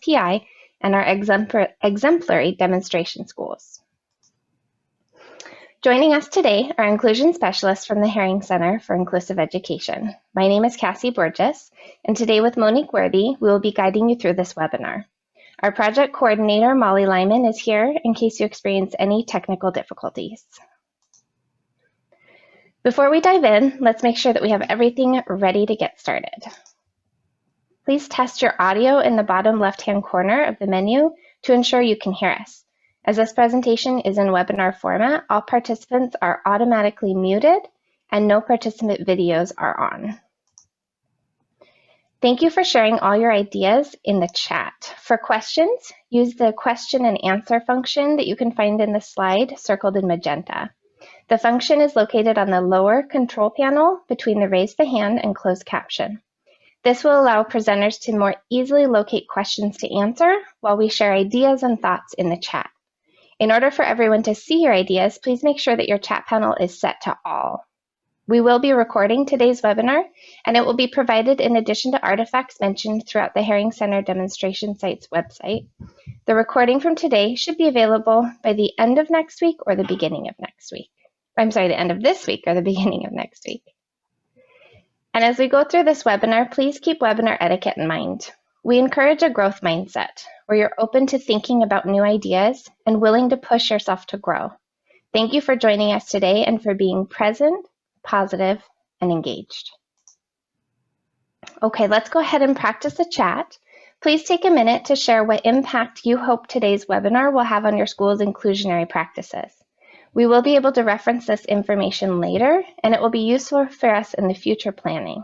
OSPI and our exemplary demonstration schools. Joining us today are inclusion specialists from the Herring Center for Inclusive Education. My name is Cassie Borges, and today with Monique Worthy, we will be guiding you through this webinar. Our project coordinator, Molly Lyman, is here in case you experience any technical difficulties. Before we dive in, let's make sure that we have everything ready to get started. Please test your audio in the bottom left-hand corner of the menu to ensure you can hear us. As this presentation is in webinar format, all participants are automatically muted and no participant videos are on. Thank you for sharing all your ideas in the chat. For questions, use the question and answer function that you can find in the slide circled in magenta. The function is located on the lower control panel between the raise the hand and closed caption. This will allow presenters to more easily locate questions to answer while we share ideas and thoughts in the chat. In order for everyone to see your ideas, please make sure that your chat panel is set to all. We will be recording today's webinar, and it will be provided in addition to artifacts mentioned throughout the Herring Center demonstration site's website. The recording from today should be available by the end of next week or the beginning of next week. I'm sorry, the end of this week or the beginning of next week. And as we go through this webinar, please keep webinar etiquette in mind. We encourage a growth mindset where you're open to thinking about new ideas and willing to push yourself to grow. Thank you for joining us today and for being present, positive, and engaged. Okay, let's go ahead and practice the chat. Please take a minute to share what impact you hope today's webinar will have on your school's inclusionary practices. We will be able to reference this information later, and it will be useful for us in the future planning.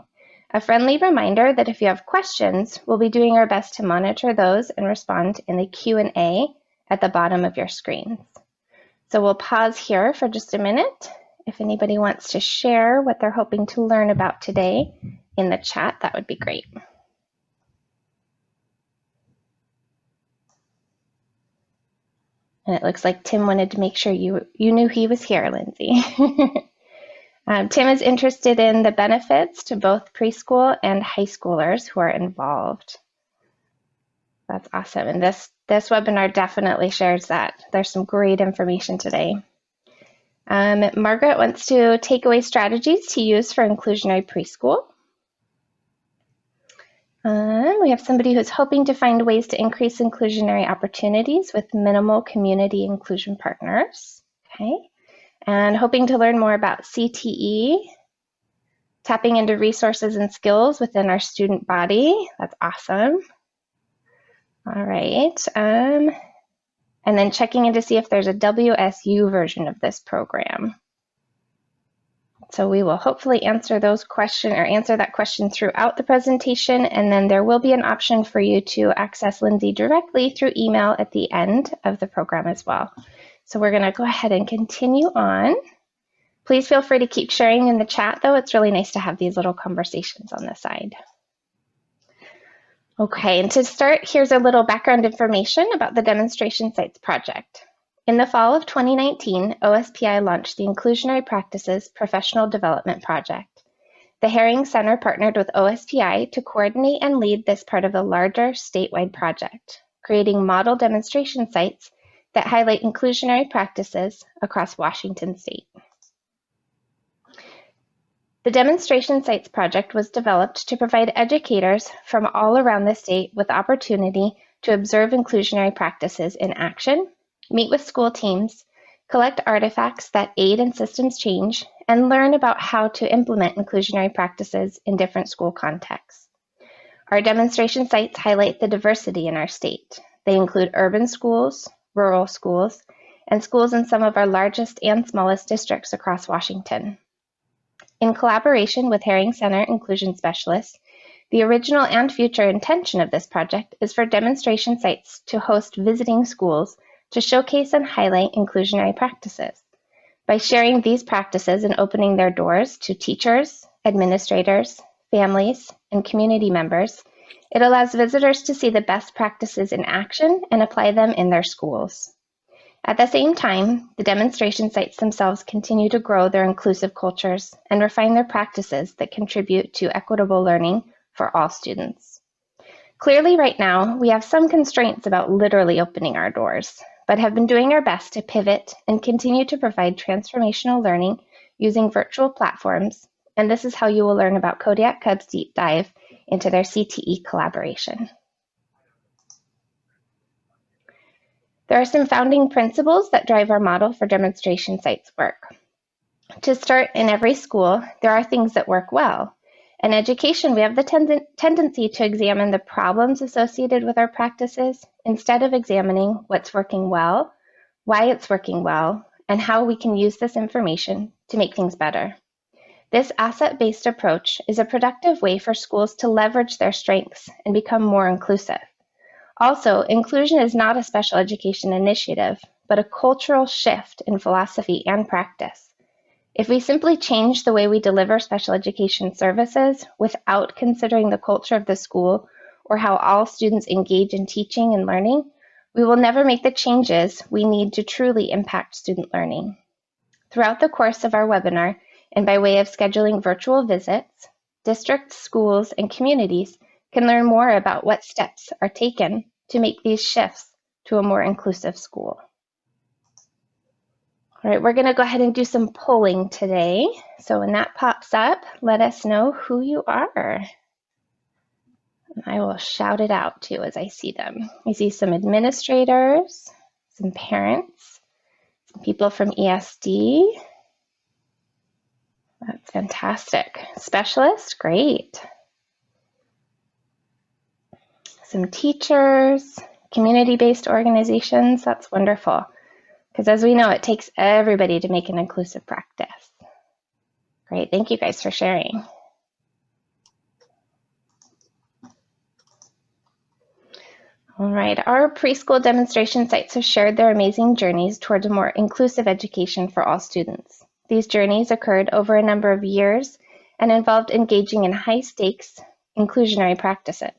A friendly reminder that if you have questions, we'll be doing our best to monitor those and respond in the Q&A at the bottom of your screens. So we'll pause here for just a minute. If anybody wants to share what they're hoping to learn about today in the chat, that would be great. And it looks like Tim wanted to make sure you knew he was here, Lindsay. Tim is interested in the benefits to both preschool and high schoolers who are involved. That's awesome. And this webinar definitely shares that. There's some great information today. Margaret wants to take away strategies to use for inclusionary preschool. We have somebody who's hoping to find ways to increase inclusionary opportunities with minimal community inclusion partners. Okay. And hoping to learn more about CTE, tapping into resources and skills within our student body. That's awesome. All right. And then checking in to see if there's a WSU version of this program. So we will hopefully answer that question throughout the presentation, and then there will be an option for you to access Lindsay directly through email at the end of the program as well. So we're going to go ahead and continue on. Please feel free to keep sharing in the chat, though. It's really nice to have these little conversations on the side. Okay, and to start, here's a little background information about the Demonstration Sites project. In the fall of 2019, OSPI launched the Inclusionary Practices Professional Development Project. The Herring Center partnered with OSPI to coordinate and lead this part of a larger statewide project, creating model demonstration sites that highlight inclusionary practices across Washington state. The Demonstration Sites project was developed to provide educators from all around the state with opportunity to observe inclusionary practices in action, meet with school teams, collect artifacts that aid in systems change, and learn about how to implement inclusionary practices in different school contexts. Our demonstration sites highlight the diversity in our state. They include urban schools, rural schools, and schools in some of our largest and smallest districts across Washington. In collaboration with Herring Center Inclusion Specialists, the original and future intention of this project is for demonstration sites to host visiting schools to showcase and highlight inclusionary practices. By sharing these practices and opening their doors to teachers, administrators, families, and community members, it allows visitors to see the best practices in action and apply them in their schools. At the same time, the demonstration sites themselves continue to grow their inclusive cultures and refine their practices that contribute to equitable learning for all students. Clearly, right now, we have some constraints about literally opening our doors, but have been doing our best to pivot and continue to provide transformational learning using virtual platforms, and this is how you will learn about Kodiak Cub's deep dive into their CTE collaboration. There are some founding principles that drive our model for demonstration sites work. To start, in every school, there are things that work well. In education, we have the tendency to examine the problems associated with our practices instead of examining what's working well, why it's working well, and how we can use this information to make things better. This asset-based approach is a productive way for schools to leverage their strengths and become more inclusive. Also, inclusion is not a special education initiative, but a cultural shift in philosophy and practice. If we simply change the way we deliver special education services without considering the culture of the school or how all students engage in teaching and learning, we will never make the changes we need to truly impact student learning. Throughout the course of our webinar, and by way of scheduling virtual visits, districts, schools, and communities can learn more about what steps are taken to make these shifts to a more inclusive school. All right, we're going to go ahead and do some polling today. So when that pops up, let us know who you are. And I will shout it out too as I see them. I see some administrators, some parents, some people from ESD. That's fantastic. Specialists, great. Some teachers, community-based organizations, that's wonderful. Because as we know, it takes everybody to make an inclusive practice. Great, thank you guys for sharing. All right, our preschool demonstration sites have shared their amazing journeys towards a more inclusive education for all students. These journeys occurred over a number of years and involved engaging in high-stakes inclusionary practices.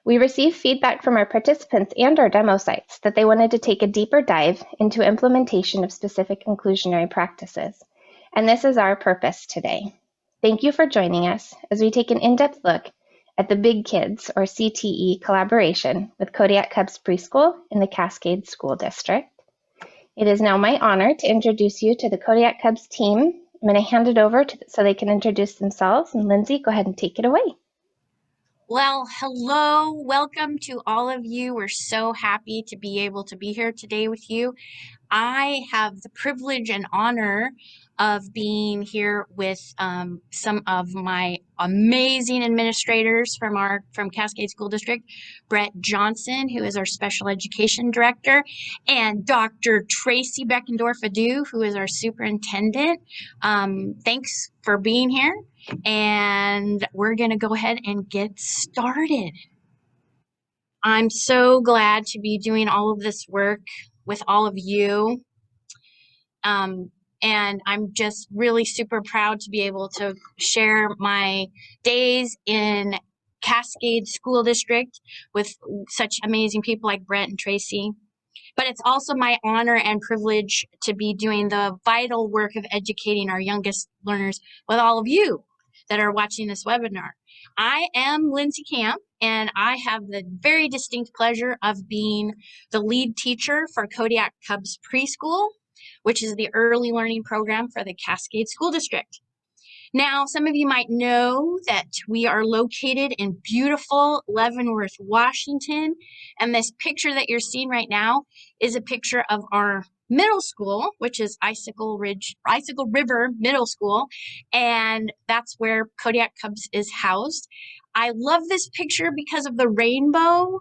We received feedback from our participants and our demo sites that they wanted to take a deeper dive into implementation of specific inclusionary practices. And this is our purpose today. Thank you for joining us as we take an in-depth look at the Big Kids, or CTE, collaboration with Kodiak Cubs Preschool in the Cascade School District. It is now my honor to introduce you to the Kodiak Cubs team. I'm going to hand it over so they can introduce themselves. And Lindsay, go ahead and take it away. Well, hello, welcome to all of you. We're so happy to be able to be here today with you. I have the privilege and honor of being here with some of my amazing administrators from Cascade School District, Brett Johnson, who is our special education director, and Dr. Tracy Beckendorf-Adu, who is our superintendent. Thanks for being here, and we're going to go ahead and get started. I'm so glad to be doing all of this work with all of you. And I'm just really super proud to be able to share my days in Cascade School District with such amazing people like Brett and Tracy. But it's also my honor and privilege to be doing the vital work of educating our youngest learners with all of you that are watching this webinar. I am Lindsay Camp, and I have the very distinct pleasure of being the lead teacher for Kodiak Cubs Preschool, which is the early learning program for the Cascade School District. Now, some of you might know that we are located in beautiful Leavenworth, Washington, and this picture that you're seeing right now is a picture of our middle school, which is Icicle River Middle School, and that's where Kodiak Cubs is housed. I love this picture because of the rainbow.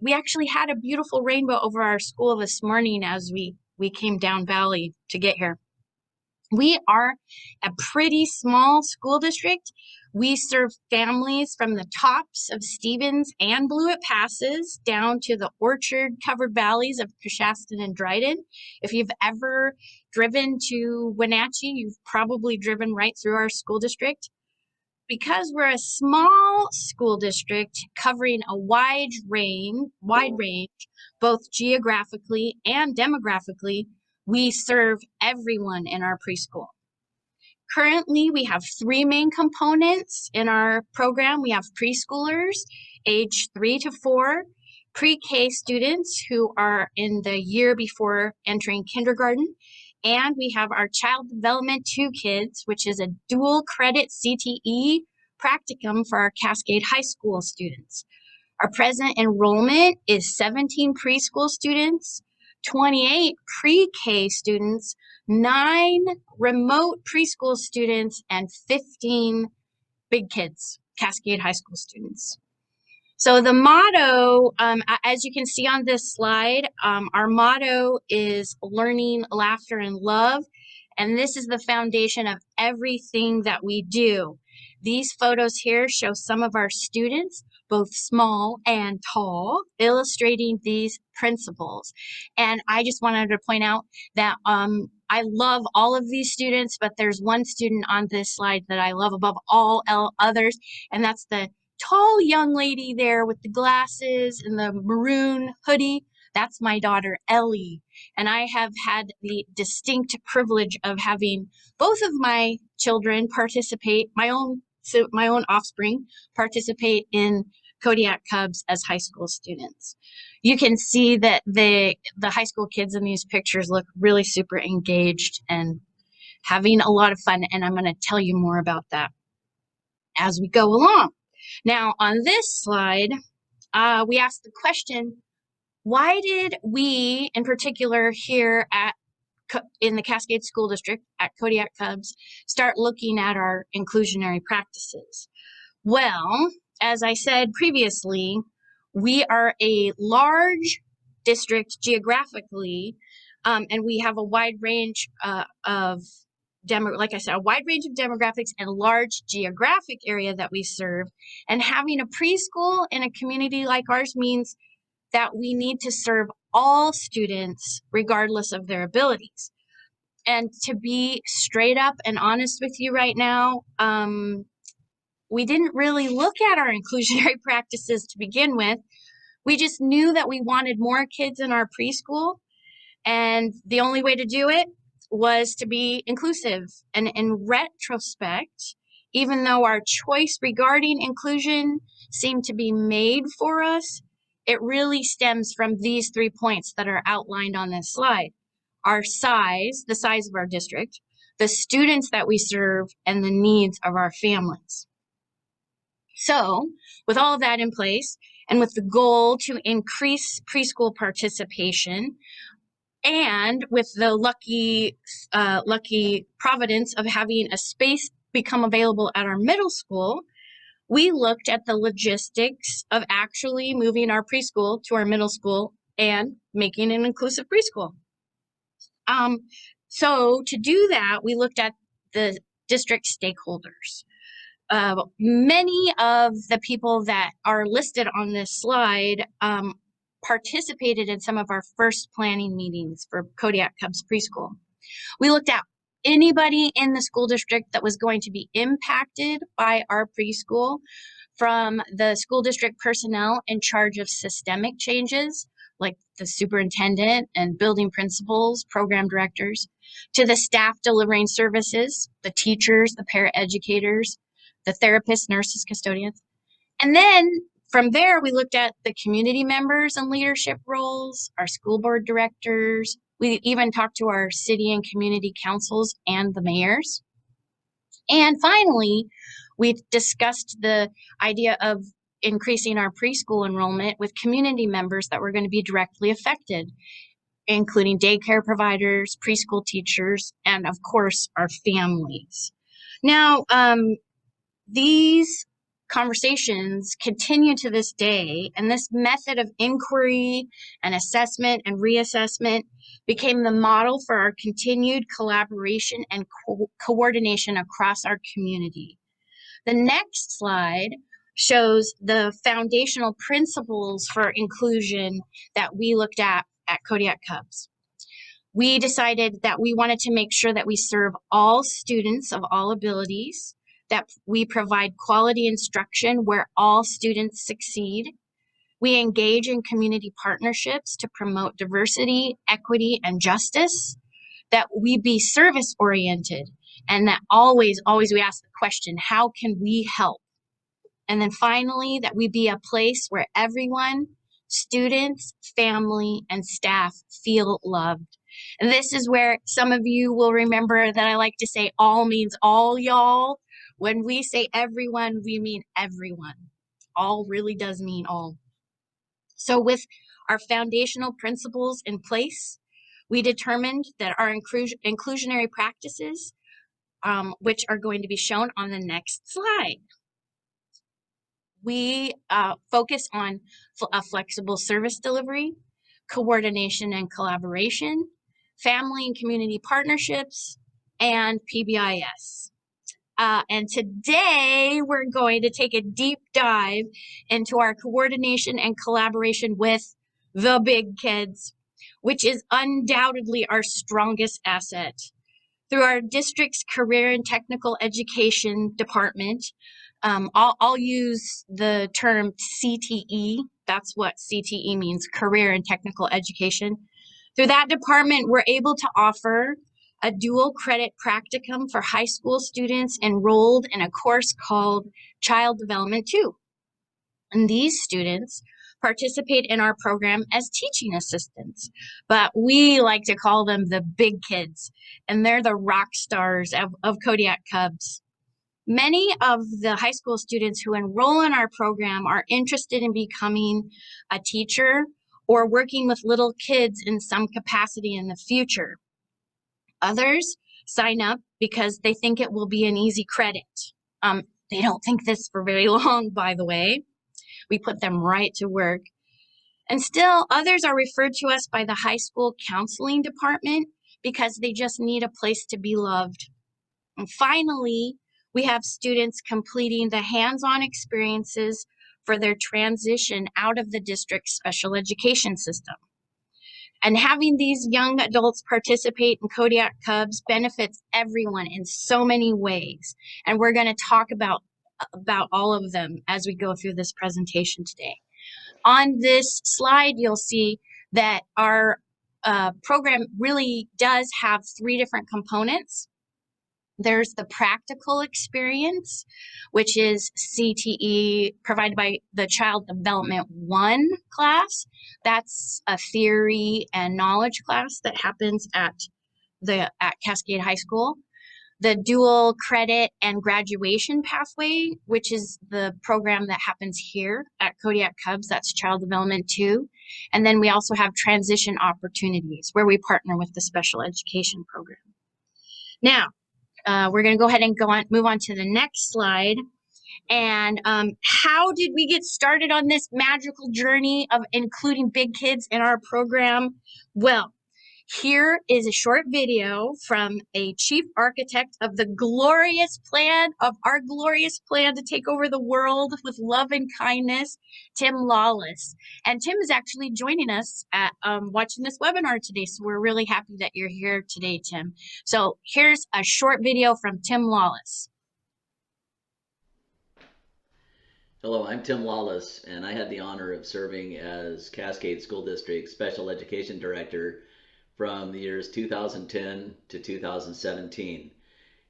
We actually had a beautiful rainbow over our school this morning as we came down Valley to get here. We are a pretty small school district. We serve families from the tops of Stevens and Blewett Passes down to the orchard-covered valleys of Shaston and Dryden. If you've ever driven to Wenatchee, you've probably driven right through our school district. Because we're a small school district covering a wide range, both geographically and demographically, we serve everyone in our preschool. Currently, we have three main components in our program. We have preschoolers age 3 to 4, pre-K students who are in the year before entering kindergarten, and we have our Child Development 2 kids, which is a dual credit CTE practicum for our Cascade High School students. Our present enrollment is 17 preschool students, 28 pre-K students, 9 remote preschool students, and 15 big kids, Cascade High School students. So the motto, as you can see on this slide, our motto is learning, laughter, and love. And this is the foundation of everything that we do. These photos here show some of our students, both small and tall, illustrating these principles. And I just wanted to point out that I love all of these students, but there's one student on this slide that I love above all others, and that's the tall young lady there with the glasses and the maroon hoodie. That's my daughter, Ellie. And I have had the distinct privilege of having both of my children participate, my own offspring participate in Kodiak Cubs as high school students. You can see that the high school kids in these pictures look really super engaged and having a lot of fun. And I'm going to tell you more about that as we go along. Now, on this slide, we asked the question, why did we, in particular here in the Cascade School District at Kodiak Cubs, start looking at our inclusionary practices? Well, as I said previously, we are a large district geographically, and we have a wide range of demographics and large geographic area that we serve. And having a preschool in a community like ours means that we need to serve all students regardless of their abilities. And to be straight up and honest with you right now, we didn't really look at our inclusionary practices to begin with. We just knew that we wanted more kids in our preschool, and the only way to do it was to be inclusive. And in retrospect, even though our choice regarding inclusion seemed to be made for us, it really stems from these 3 points that are outlined on this slide. Our size, the size of our district, the students that we serve, and the needs of our families. So, with all of that in place, and with the goal to increase preschool participation, and with the lucky providence of having a space become available at our middle school, we looked at the logistics of actually moving our preschool to our middle school and making an inclusive preschool. So to do that, we looked at the district stakeholders. Many of the people that are listed on this slide participated in some of our first planning meetings for Kodiak Cubs Preschool. We looked at anybody in the school district that was going to be impacted by our preschool, from the school district personnel in charge of systemic changes, like the superintendent and building principals, program directors, to the staff delivering services, the teachers, the paraeducators, the therapists, nurses, custodians. And then from there, we looked at the community members and leadership roles, our school board directors. We even talked to our city and community councils and the mayors. And finally, we discussed the idea of increasing our preschool enrollment with community members that were going to be directly affected, including daycare providers, preschool teachers, and of course, our families. Now, these conversations continue to this day, and this method of inquiry and assessment and reassessment became the model for our continued collaboration and coordination across our community. The next slide shows the foundational principles for inclusion that we looked at Kodiak Cubs. We decided that we wanted to make sure that we serve all students of all abilities, that we provide quality instruction where all students succeed. We engage in community partnerships to promote diversity, equity, and justice, that we be service-oriented, and that always we ask the question, how can we help? And then finally, that we be a place where everyone, students, family, and staff feel loved. And this is where some of you will remember that I like to say all means all, y'all. When we say everyone, we mean everyone. All really does mean all. So with our foundational principles in place, we determined that our inclusionary practices, which are going to be shown on the next slide. We focus on a flexible service delivery, coordination and collaboration, family and community partnerships, and PBIS. And today we're going to take a deep dive into our coordination and collaboration with the big kids, which is undoubtedly our strongest asset. Through our district's career and technical education department, I'll use the term CTE. That's what CTE means, career and technical education. Through that department, we're able to offer a dual credit practicum for high school students enrolled in a course called Child Development 2. And these students participate in our program as teaching assistants, but we like to call them the big kids, and they're the rock stars of Kodiak Cubs. Many of the high school students who enroll in our program are interested in becoming a teacher or working with little kids in some capacity in the future. Others sign up because they think it will be an easy credit. They don't think this for very long, by the way. We put them right to work. And still, others are referred to us by the high school counseling department because they just need a place to be loved. And finally, we have students completing the hands-on experiences for their transition out of the district's special education system. And having these young adults participate in Kodiak Cubs benefits everyone in so many ways. And we're going to talk about all of them as we go through this presentation today. On this slide, you'll see that our program really does have three different components. There's the practical experience, which is CTE provided by the Child Development 1 class. That's a theory and knowledge class that happens at Cascade High School. The dual credit and graduation pathway, which is the program that happens here at Kodiak Cubs, that's Child Development 2. And then we also have transition opportunities where we partner with the special education program. Now, we're going to go ahead and move on to the next slide. And how did we get started on this magical journey of including big kids in our program? Well, here is a short video from a chief architect of our glorious plan to take over the world with love and kindness, Tim Lawless. And Tim is actually joining us at watching this webinar today. So we're really happy that you're here today, Tim. So here's a short video from Tim Lawless. Hello, I'm Tim Lawless, and I had the honor of serving as Cascade School District Special Education Director from the years 2010 to 2017.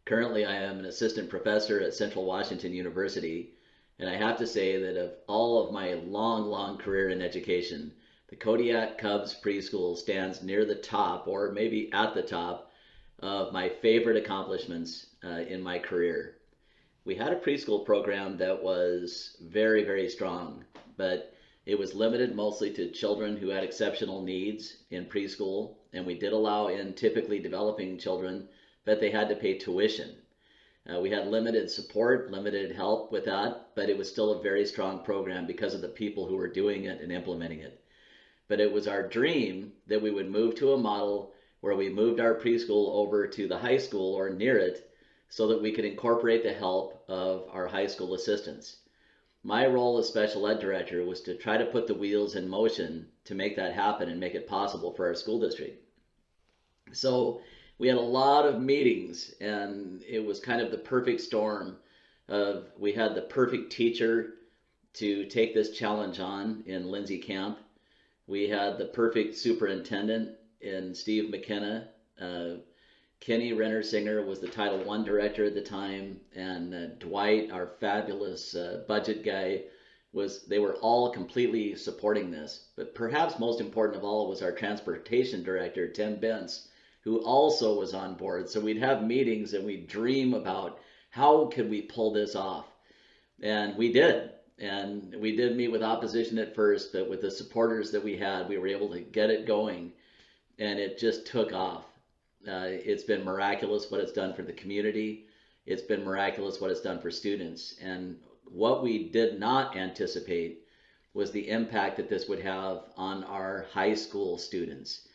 Currently, I am an assistant professor at Central Washington University, and I have to say that of all of my long career in education, the Kodiak Cubs preschool stands near the top, or maybe at the top, of my favorite accomplishments in my career. We had a preschool program that was very strong, but it was limited mostly to children who had exceptional needs in preschool, and we did allow in typically developing children, but they had to pay tuition. We had limited support, limited help with that, but it was still a very strong program because of the people who were doing it and implementing it. But it was our dream that we would move to a model where we moved our preschool over to the high school or near it so that we could incorporate the help of our high school assistants. My role as special ed director was to try to put the wheels in motion to make that happen and make it possible for our school district. So we had a lot of meetings, and it was kind of the perfect storm of we had the perfect teacher to take this challenge on in Lindsay Camp. We had the perfect superintendent in Steve McKenna. Kenny Renner-Singer was the Title I director at the time, and Dwight, our fabulous budget guy, they were all completely supporting this. But perhaps most important of all was our transportation director, Tim Bentz, who also was on board. So we'd have meetings and we'd dream about how could we pull this off. And we did. And we did meet with opposition at first, but with the supporters that we had, we were able to get it going, and it just took off. It's been miraculous what it's done for the community. It's been miraculous what it's done for students. And what we did not anticipate was the impact that this would have on our high school students.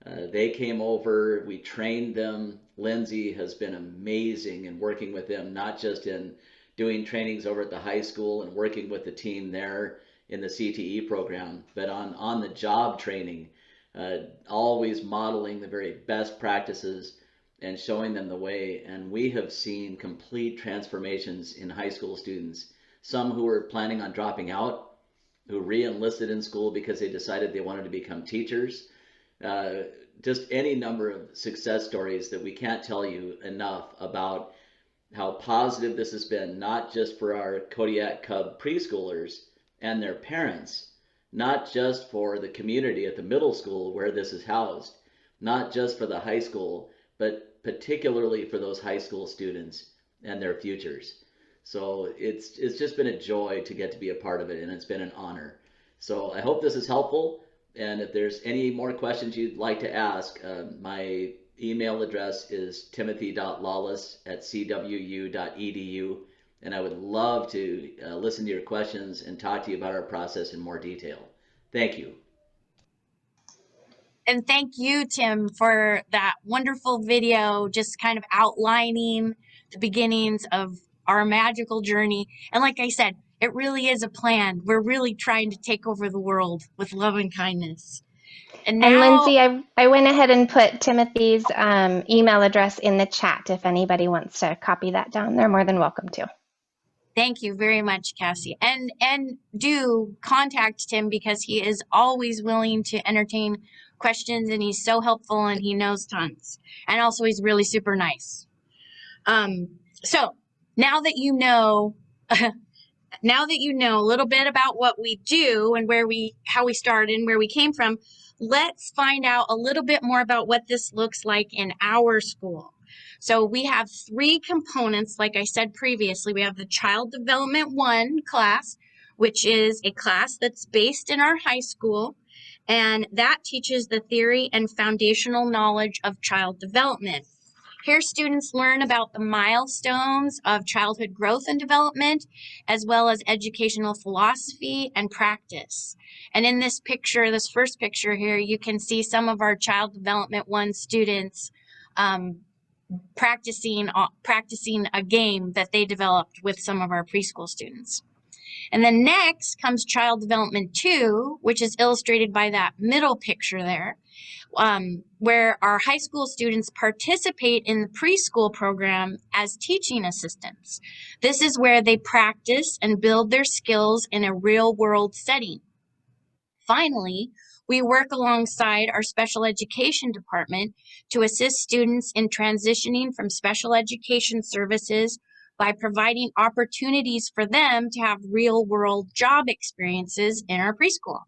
They came over, we trained them. Lindsay has been amazing in working with them, not just in doing trainings over at the high school and working with the team there in the CTE program, but on the job training, always modeling the very best practices and showing them the way. And we have seen complete transformations in high school students. Some who were planning on dropping out, who re-enlisted in school because they decided they wanted to become teachers. Just any number of success stories that we can't tell you enough about how positive this has been, not just for our Kodiak Cub preschoolers and their parents, not just for the community at the middle school where this is housed, not just for the high school, but particularly for those high school students and their futures. So it's just been a joy to get to be a part of it, and it's been an honor. So I hope this is helpful. And if there's any more questions you'd like to ask, my email address is timothy.lawless@cwu.edu, and I would love to listen to your questions and talk to you about our process in more detail. Thank you. And thank you, Tim, for that wonderful video, just kind of outlining the beginnings of our magical journey. And like I said, it really is a plan. We're really trying to take over the world with love and kindness. And And now, Lindsay, I went ahead and put Timothy's email address in the chat. If anybody wants to copy that down, they're more than welcome to. thank you very much, Cassie. And do contact Tim because he is always willing to entertain questions, and he's so helpful and he knows tons. And also he's really super nice. So now that you know a little bit about what we do and how we started and where we came from, let's find out a little bit more about what this looks like in our school. So we have 3 components, like I said previously. We have the Child Development 1 class, which is a class that's based in our high school, and that teaches the theory and foundational knowledge of child development. Here, students learn about the milestones of childhood growth and development, as well as educational philosophy and practice. And in this picture, this first picture here, you can see some of our Child Development 1 students practicing a game that they developed with some of our preschool students. And then next comes Child Development 2, which is illustrated by that middle picture there, where our high school students participate in the preschool program as teaching assistants. This is where they practice and build their skills in a real-world setting. Finally, we work alongside our special education department to assist students in transitioning from special education services by providing opportunities for them to have real-world job experiences in our preschool.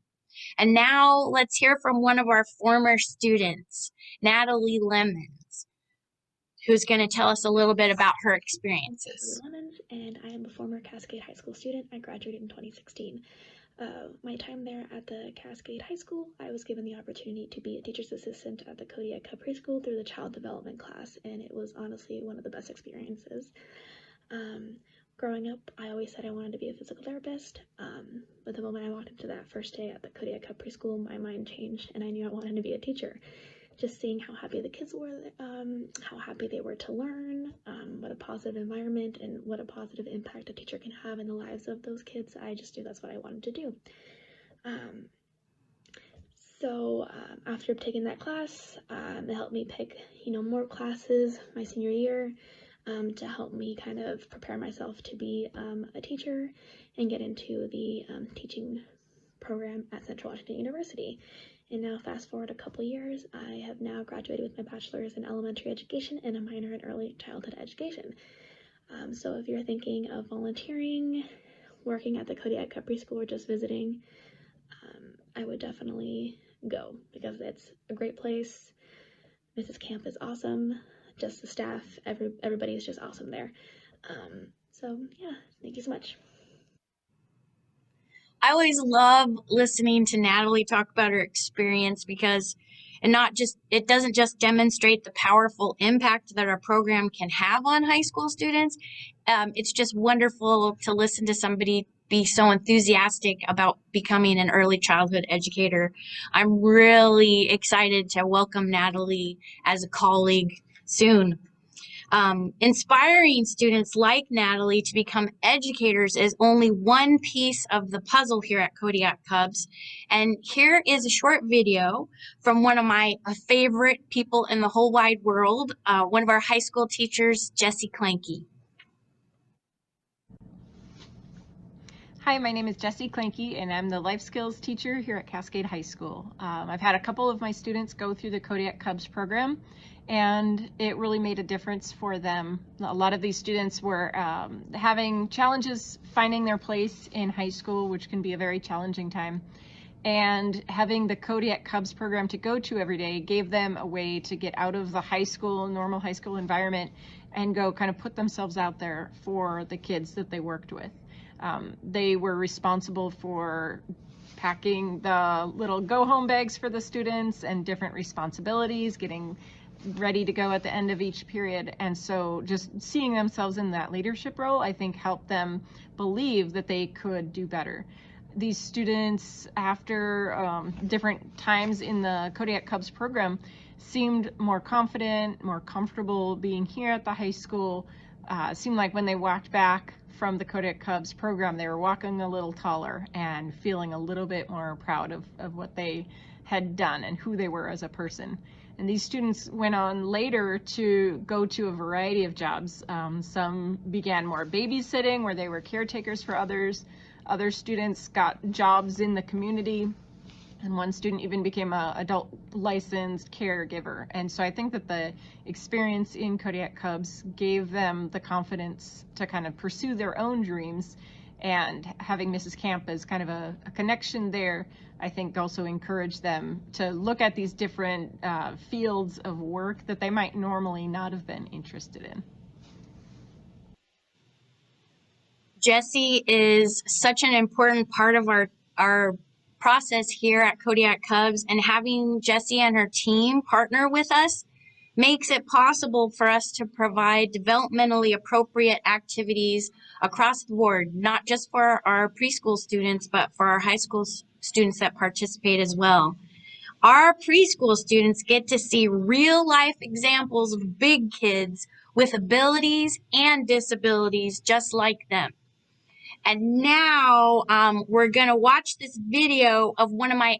And now let's hear from one of our former students, Natalie Lemons, who's going to tell us a little bit about her experiences. Lemons, and I am a former Cascade High School student. I graduated in 2016. My time there at the Cascade High School, I was given the opportunity to be a teacher's assistant at the Kodiak Cub preschool through the child development class, and it was honestly one of the best experiences. Growing up, I always said I wanted to be a physical therapist, but the moment I walked into that first day at the Kodiak Cub preschool, my mind changed and I knew I wanted to be a teacher. Just seeing how happy the kids were, how happy they were to learn, what a positive environment and what a positive impact a teacher can have in the lives of those kids, I just knew that's what I wanted to do. So after taking that class, it helped me pick, more classes my senior year, to help me kind of prepare myself to be a teacher and get into the teaching program at Central Washington University. And now fast forward a couple years, I have now graduated with my bachelor's in elementary education and a minor in early childhood education. So if you're thinking of volunteering, working at the Kodiak Preschool, or just visiting, I would definitely go because it's a great place. Mrs. Camp is awesome. Just the staff, everybody is just awesome there. So yeah, thank you so much. I always love listening to Natalie talk about her experience because it doesn't just demonstrate the powerful impact that our program can have on high school students. It's just wonderful to listen to somebody be so enthusiastic about becoming an early childhood educator. I'm really excited to welcome Natalie as a colleague soon. Inspiring students like Natalie to become educators is only one piece of the puzzle here at Kodiak Cubs. And here is a short video from one of my favorite people in the whole wide world, one of our high school teachers, Jessie Clanky. Hi, my name is Jessie Clanky, and I'm the life skills teacher here at Cascade High School. I've had a couple of my students go through the Kodiak Cubs program, and it really made a difference for them. A lot of these students were having challenges finding their place in high school, which can be a very challenging time. And having the Kodiak Cubs program to go to every day gave them a way to get out of the normal high school environment and go kind of put themselves out there for the kids that they worked with. They were responsible for packing the little go-home bags for the students and different responsibilities, getting ready to go at the end of each period. And so just seeing themselves in that leadership role, I think, helped them believe that they could do better. These students, after different times in the Kodiak Cubs program, seemed more confident, more comfortable being here at the high school. Seemed like when they walked back from the Kodiak Cubs program, they were walking a little taller and feeling a little bit more proud of what they had done and who they were as a person. And these students went on later to go to a variety of jobs. Some began more babysitting, where they were caretakers for others. Other students got jobs in the community, and one student even became an adult licensed caregiver. And so I think that the experience in Kodiak Cubs gave them the confidence to kind of pursue their own dreams, and having Mrs. Camp as kind of a connection there, I think also encouraged them to look at these different fields of work that they might normally not have been interested in. Jessie is such an important part of our process here at Kodiak Cubs, and having Jessie and her team partner with us makes it possible for us to provide developmentally appropriate activities across the board, not just for our preschool students, but for our high school students that participate as well. Our preschool students get to see real life examples of big kids with abilities and disabilities just like them. And now we're going to watch this video of one of my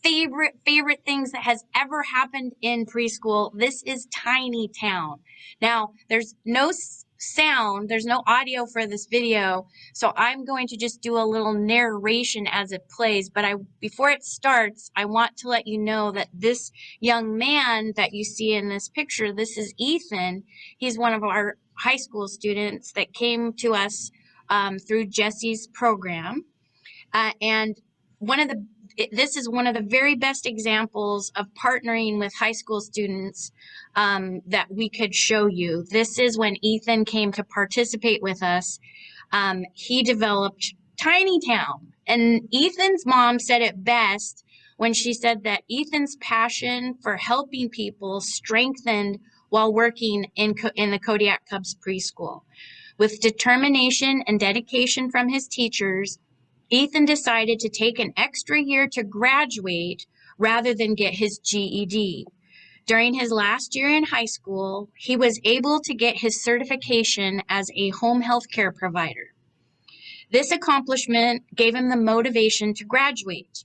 favorite things that has ever happened in preschool. This is Tiny Town. Now, there's no sound, there's no audio for this video, so I'm going to just do a little narration as it plays. But before it starts, I want to let you know that this young man that you see in this picture, this is Ethan. He's one of our high school students that came to us through Jessie's program, and this is one of the very best examples of partnering with high school students that we could show you. This is when Ethan came to participate with us. He developed Tiny Town, and Ethan's mom said it best when she said that Ethan's passion for helping people strengthened while working in the Kodiak Cubs preschool. With determination and dedication from his teachers, Ethan decided to take an extra year to graduate rather than get his GED. During his last year in high school, he was able to get his certification as a home health care provider. This accomplishment gave him the motivation to graduate.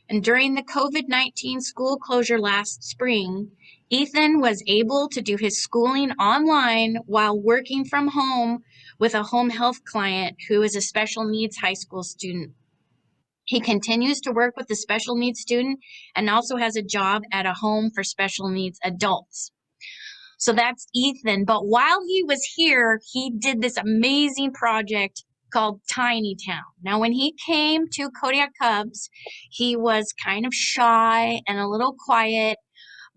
And during the COVID-19 school closure last spring, Ethan was able to do his schooling online while working from home with a home health client who is a special needs high school student. He continues to work with the special needs student and also has a job at a home for special needs adults. So that's Ethan. But while he was here, he did this amazing project called Tiny Town. Now, when he came to Kodiak Cubs, he was kind of shy and a little quiet,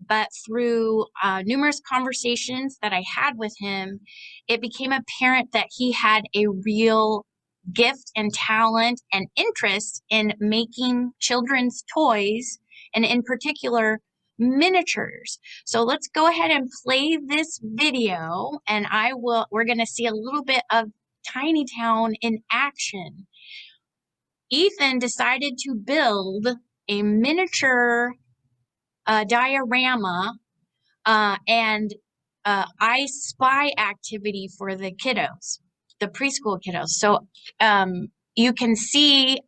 but through numerous conversations that I had with him, it became apparent that he had a real gift and talent and interest in making children's toys, and in particular, miniatures. So let's go ahead and play this video, and we're going to see a little bit of Tiny Town in action. Ethan decided to build a miniature diorama and I Spy activity for the kiddos, the preschool kiddos. So you can see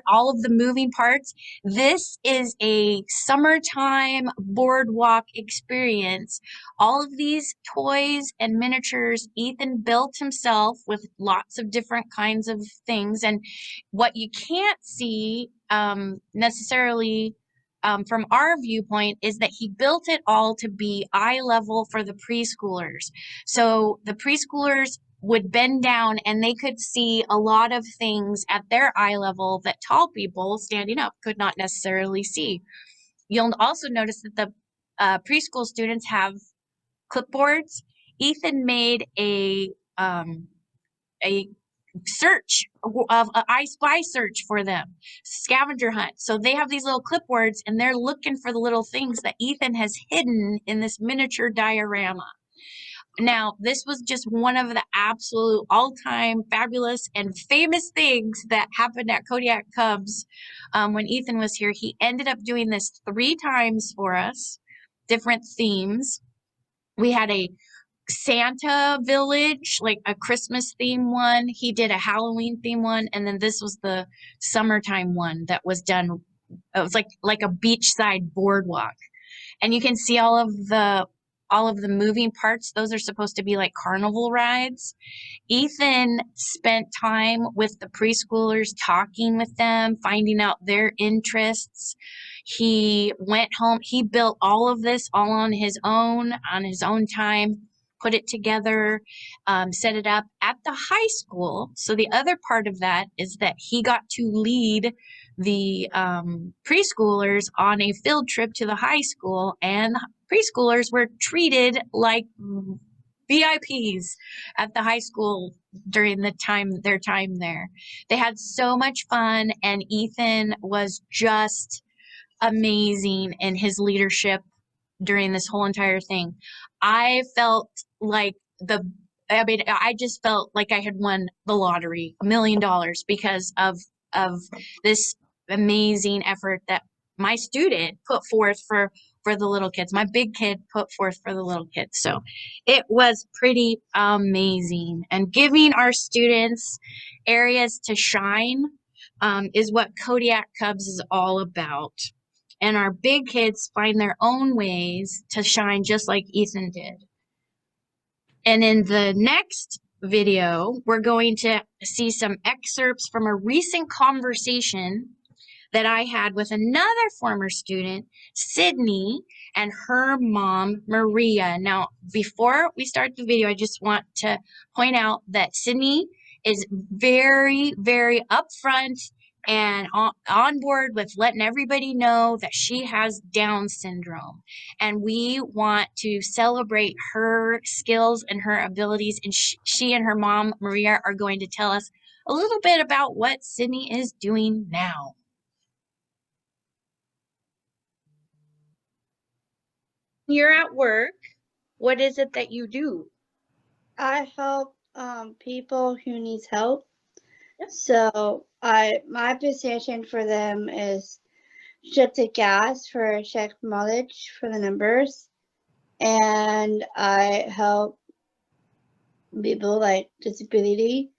all of the moving parts. This is a summertime boardwalk experience. All of these toys and miniatures Ethan built himself with lots of different kinds of things. And what you can't see necessarily from our viewpoint is that he built it all to be eye level for the preschoolers. So the preschoolers would bend down and they could see a lot of things at their eye level that tall people standing up could not necessarily see. You'll also notice that the preschool students have clipboards. Ethan made a search of an I Spy search for them, scavenger hunt. So they have these little clipboards and they're looking for the little things that Ethan has hidden in this miniature diorama. Now, this was just one of the absolute all-time fabulous and famous things that happened at Kodiak Cubs when Ethan was here. He ended up doing this 3 times for us, different themes. We had a Santa village, like a Christmas theme one. He did a Halloween theme one, and then this was the summertime one that was done. It was like a beachside boardwalk, and you can see all of the moving parts. Those are supposed to be like carnival rides. Ethan spent time with the preschoolers, talking with them, finding out their interests. He went home. He built all of this all on his own time, put it together, set it up at the high school. So the other part of that is that he got to lead the preschoolers on a field trip to the high school, and preschoolers were treated like VIPs at the high school during their time there. They had so much fun, and Ethan was just amazing in his leadership during this whole entire thing. I just felt like I had won the lottery, $1 million, because of this amazing effort that my student put forth for the little kids. My big kid put forth for the little kids. So it was pretty amazing. And giving our students areas to shine is what Kodiak Cubs is all about. And our big kids find their own ways to shine just like Ethan did. And in the next video, we're going to see some excerpts from a recent conversation that I had with another former student, Sydney, and her mom, Maria. Now, before we start the video, I just want to point out that Sydney is very, very upfront and on board with letting everybody know that she has Down syndrome. And we want to celebrate her skills and her abilities. And she and her mom, Maria, are going to tell us a little bit about what Sydney is doing now. You're at work. What is it that you do? I help people who needs help. So my position for them is check the gas for check mileage for the numbers, and I help people like disability,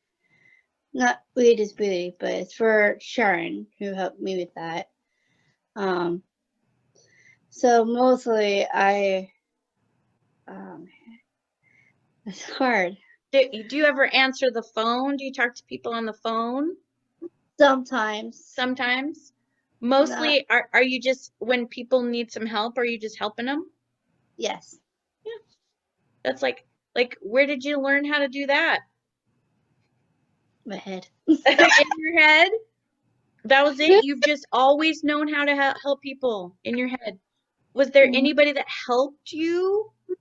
not really disability, but it's for Sharon who helped me with that. So mostly it's hard. Do you ever answer the phone? Do you talk to people on the phone? Sometimes. Sometimes. Mostly, are you just, when people need some help, are you just helping them? Yes. Yeah. That's like where did you learn how to do that? My head. In your head? That was it? You've just always known how to help people in your head. Was there anybody that helped you learn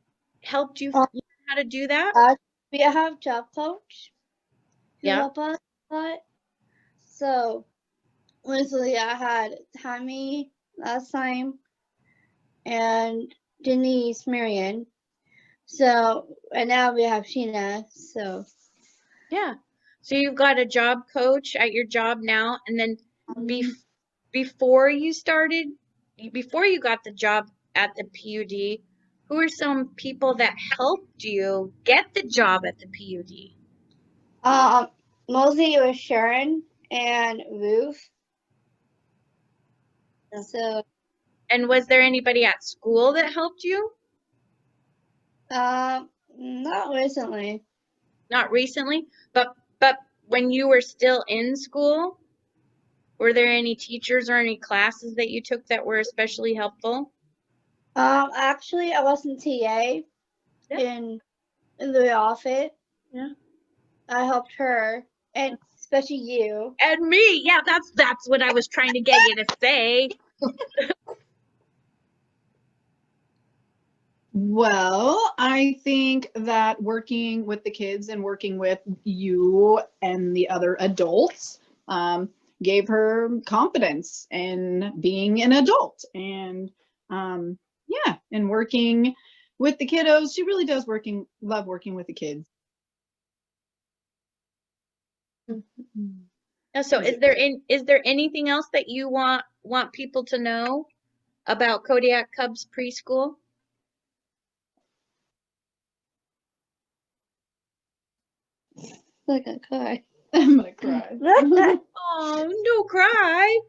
how to do that? We have job coach who Yeah. help us a lot. So recently I had Tammy last time and Denise Marion. So and now we have Sheena. So Yeah. So you've got a job coach at your job now, and then before you got the job at the PUD, who are some people that helped you get the job at the PUD? mostly it was Sharon and Ruth. So And was there anybody at school that helped you? not recently. Not recently, but when you were still in school, were there any teachers or any classes that you took that were especially helpful? Actually I was in TA in the office. Yeah. I helped her and especially you. And me. Yeah, that's what I was trying to get you to say. Well, I think that working with the kids and working with you and the other adults gave her confidence in being an adult. And yeah, and working with the kiddos, she really does love working with the kids. So is there anything else that you want people to know about Kodiak Cubs preschool? Like a cry. I'm gonna cry. Oh, don't cry.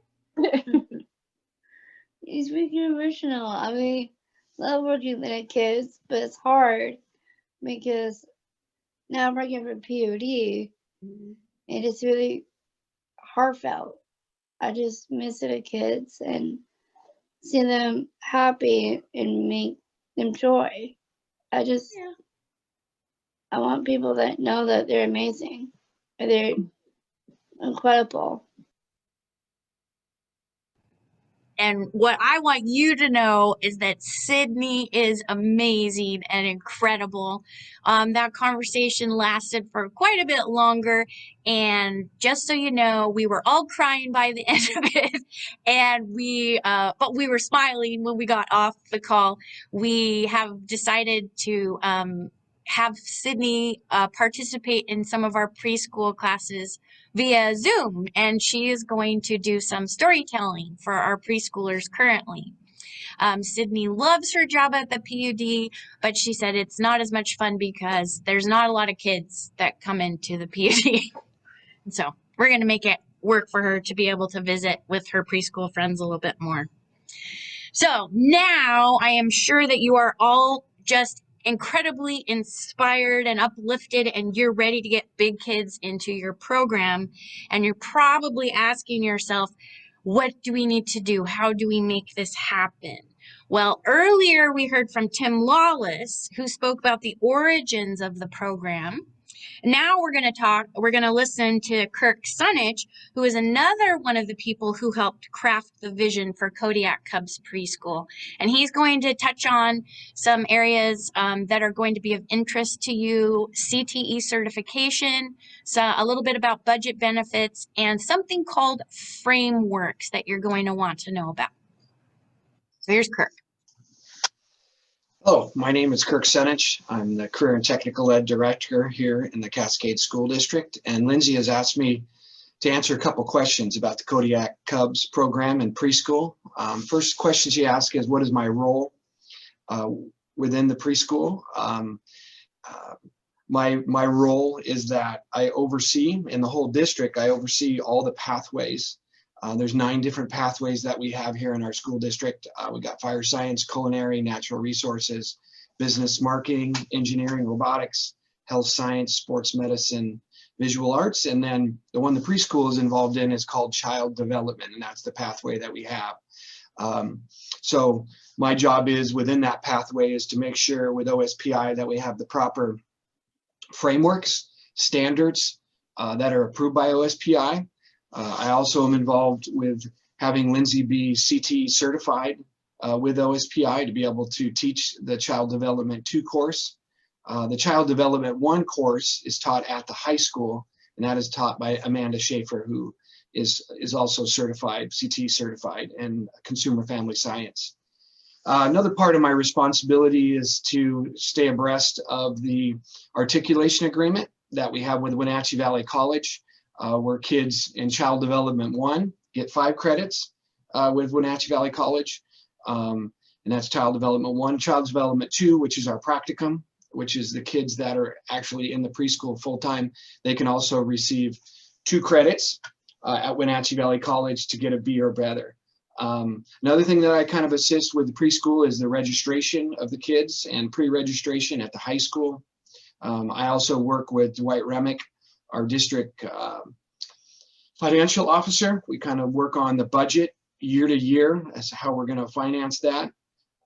He's making emotional. I mean, love working with the kids, but it's hard because now I'm working for POD and it's really heartfelt. I just miss the kids and see them happy and make them joy. I want people that know that they're amazing. They're incredible. And what I want you to know is that Sydney is amazing and incredible. That conversation lasted for quite a bit longer. And just so you know, we were all crying by the end of it. And but we were smiling when we got off the call. We have decided to have Sydney participate in some of our preschool classes via Zoom, and she is going to do some storytelling for our preschoolers currently. Sydney loves her job at the PUD, but she said it's not as much fun because there's not a lot of kids that come into the PUD. So we're going to make it work for her to be able to visit with her preschool friends a little bit more. So now I am sure that you are all just incredibly inspired and uplifted, and you're ready to get big kids into your program. And you're probably asking yourself, what do we need to do? How do we make this happen? Well, earlier we heard from Tim Lawless, who spoke about the origins of the program. Now we're going to listen to Kirk Sunich, who is another one of the people who helped craft the vision for Kodiak Cubs Preschool. And he's going to touch on some areas that are going to be of interest to you, CTE certification, a little bit about budget benefits, and something called frameworks that you're going to want to know about. So here's Kirk. Hello, my name is Kirk Sunich. I'm the Career and Technical Ed Director here in the Cascade School District, and Lindsay has asked me to answer a couple questions about the Kodiak Cubs program and preschool. First question she asked is, what is my role within the preschool? My role is that I oversee, in the whole district, I oversee all the pathways. There's 9 different pathways that we have here in our school district. We got fire science, culinary, natural resources, business, marketing, engineering, robotics, health science, sports medicine, visual arts. And then the one the preschool is involved in is called child development, and that's the pathway that we have. So my job is within that pathway is to make sure with OSPI that we have the proper frameworks, standards that are approved by OSPI. I also am involved with having Lindsay be CT certified with OSPI to be able to teach the Child Development 2 course. The Child Development 1 course is taught at the high school, and that is taught by Amanda Schaefer, who is also certified, CT certified, in consumer family science. Another part of my responsibility is to stay abreast of the articulation agreement that we have with Wenatchee Valley College, where kids in Child Development 1 get 5 credits with Wenatchee Valley College. And that's Child Development 1. Child Development 2, which is our practicum, which is the kids that are actually in the preschool full-time. They can also receive 2 credits at Wenatchee Valley College to get a B or better. Another thing that I kind of assist with the preschool is the registration of the kids and pre-registration at the high school. I also work with Dwight Remick, our district financial officer. We kind of work on the budget year to year as to how we're going to finance that.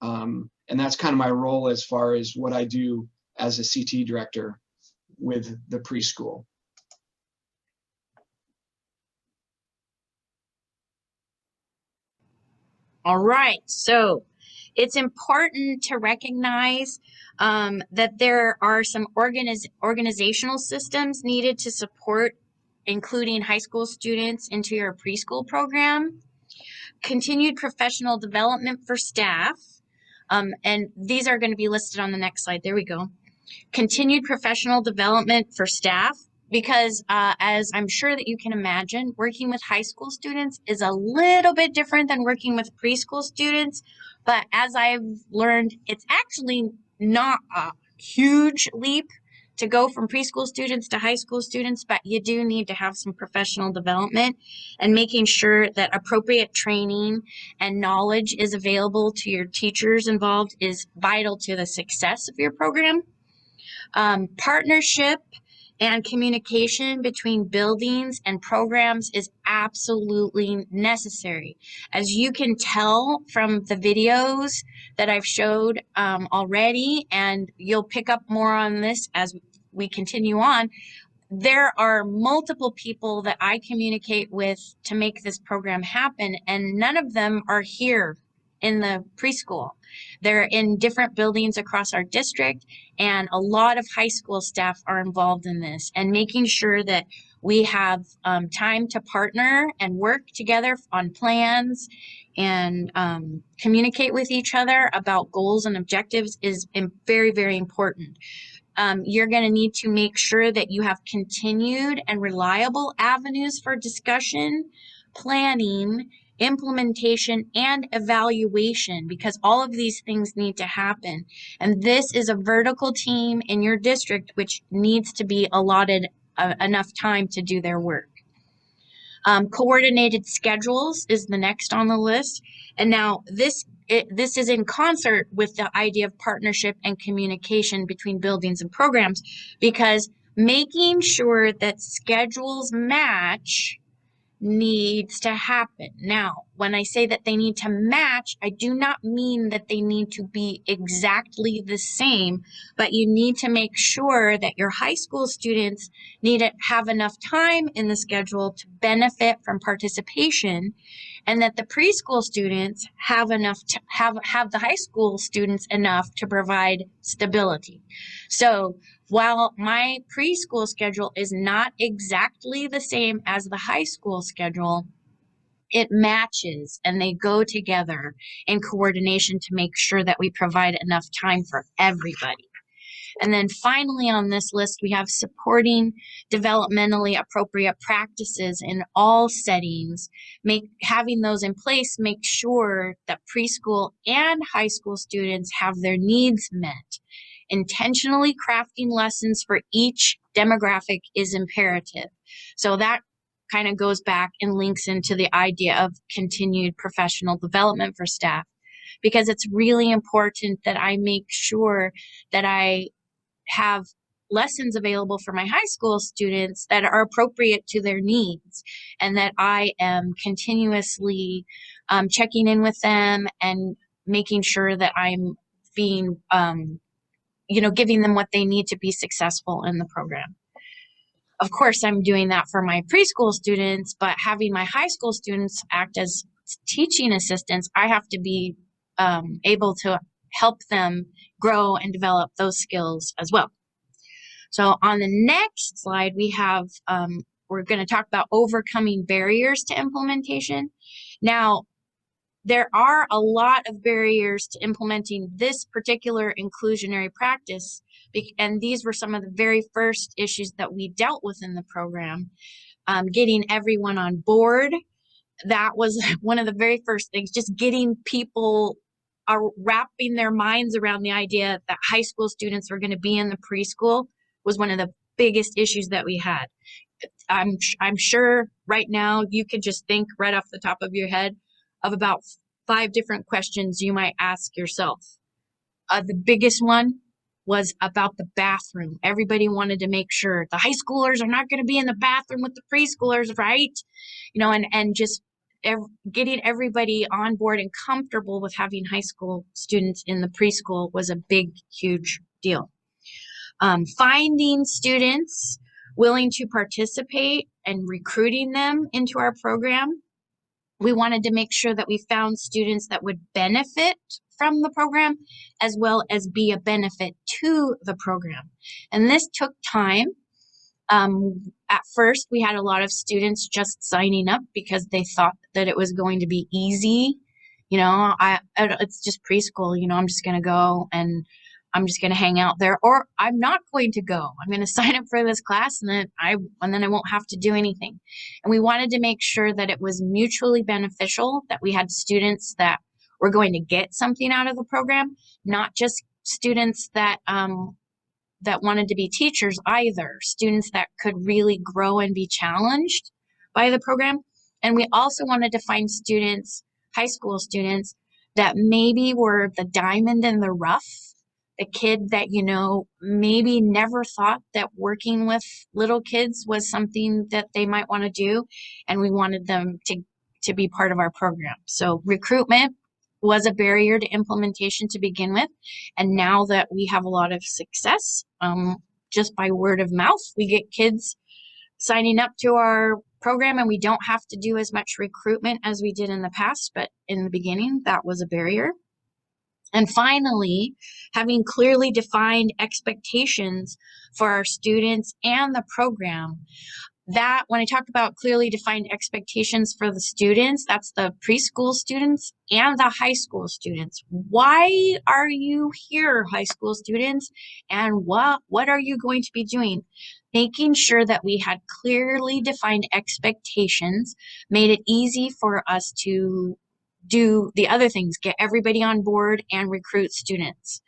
And that's kind of my role as far as what I do as a CT director with the preschool. All right, so it's important to recognize that there are some organizational systems needed to support including high school students into your preschool program. Continued professional development for staff, and these are going to be listed on the next slide. There we go. Continued professional development for staff, because as I'm sure that you can imagine, working with high school students is a little bit different than working with preschool students. But as I've learned, it's actually not a huge leap to go from preschool students to high school students, but you do need to have some professional development, and making sure that appropriate training and knowledge is available to your teachers involved is vital to the success of your program. Partnership and communication between buildings and programs is absolutely necessary. As you can tell from the videos that I've showed already, and you'll pick up more on this as we continue on, there are multiple people that I communicate with to make this program happen, and none of them are here in the preschool. They're in different buildings across our district, and a lot of high school staff are involved in this, and making sure that we have time to partner and work together on plans and communicate with each other about goals and objectives is very, very important. You're going to need to make sure that you have continued and reliable avenues for discussion, planning, implementation, and evaluation, because all of these things need to happen. And this is a vertical team in your district which needs to be allotted enough time to do their work. Coordinated schedules is the next on the list. And now this is in concert with the idea of partnership and communication between buildings and programs, because making sure that schedules match needs to happen. Now, when I say that they need to match, I do not mean that they need to be exactly the same, but you need to make sure that your high school students need to have enough time in the schedule to benefit from participation, and that the preschool students have enough to have the high school students enough to provide stability. So while my preschool schedule is not exactly the same as the high school schedule, it matches and they go together in coordination to make sure that we provide enough time for everybody. And then finally on this list, we have supporting developmentally appropriate practices in all settings. Having those in place make sure that preschool and high school students have their needs met. Intentionally crafting lessons for each demographic is imperative. So that kind of goes back and links into the idea of continued professional development for staff, because it's really important that I make sure that I have lessons available for my high school students that are appropriate to their needs, and that I am continuously checking in with them and making sure that I'm being, giving them what they need to be successful in the program. Of course, I'm doing that for my preschool students, but having my high school students act as teaching assistants, I have to be able to help them grow and develop those skills as well. So on the next slide, we have, we're going to talk about overcoming barriers to implementation. Now, there are a lot of barriers to implementing this particular inclusionary practice, and these were some of the very first issues that we dealt with in the program. Getting everyone on board, that was one of the very first things, just getting people wrapping their minds around the idea that high school students were going to be in the preschool was one of the biggest issues that we had. I'm sure right now you could just think right off the top of your head of about 5 different questions you might ask yourself. The biggest one was about the bathroom. Everybody wanted to make sure the high schoolers are not going to be in the bathroom with the preschoolers, right? And just getting everybody on board and comfortable with having high school students in the preschool was a big, huge deal. Finding students willing to participate and recruiting them into our program. We wanted to make sure that we found students that would benefit from the program as well as be a benefit to the program. And this took time. At first, we had a lot of students just signing up because they thought that it was going to be easy. It's just preschool, I'm just going to go and I'm just going to hang out there, or I'm not going to go. I'm going to sign up for this class and then I won't have to do anything. And we wanted to make sure that it was mutually beneficial, that we had students that were going to get something out of the program, not just students that wanted to be teachers either, students that could really grow and be challenged by the program. And we also wanted to find students, high school students, that maybe were the diamond in the rough, the kid that, maybe never thought that working with little kids was something that they might want to do. And we wanted them to be part of our program. So recruitment was a barrier to implementation to begin with. And now that we have a lot of success, just by word of mouth, we get kids signing up to our program and we don't have to do as much recruitment as we did in the past. But in the beginning, that was a barrier. And finally, having clearly defined expectations for our students and the program. That, when I talk about clearly defined expectations for the students, that's the preschool students and the high school students. Why are you here, high school students? And what are you going to be doing? Making sure that we had clearly defined expectations made it easy for us to do the other things, get everybody on board and recruit students.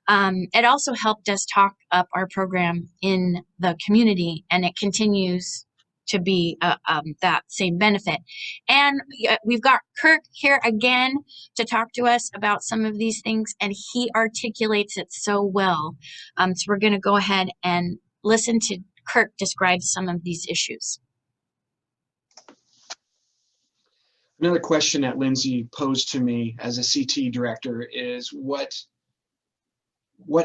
It also helped us talk up our program in the community, and it continues to be that same benefit. And we've got Kirk here again to talk to us about some of these things, and he articulates it so well. So we're going to go ahead and listen to Kirk describe some of these issues. Another question that Lindsay posed to me as a CT director is what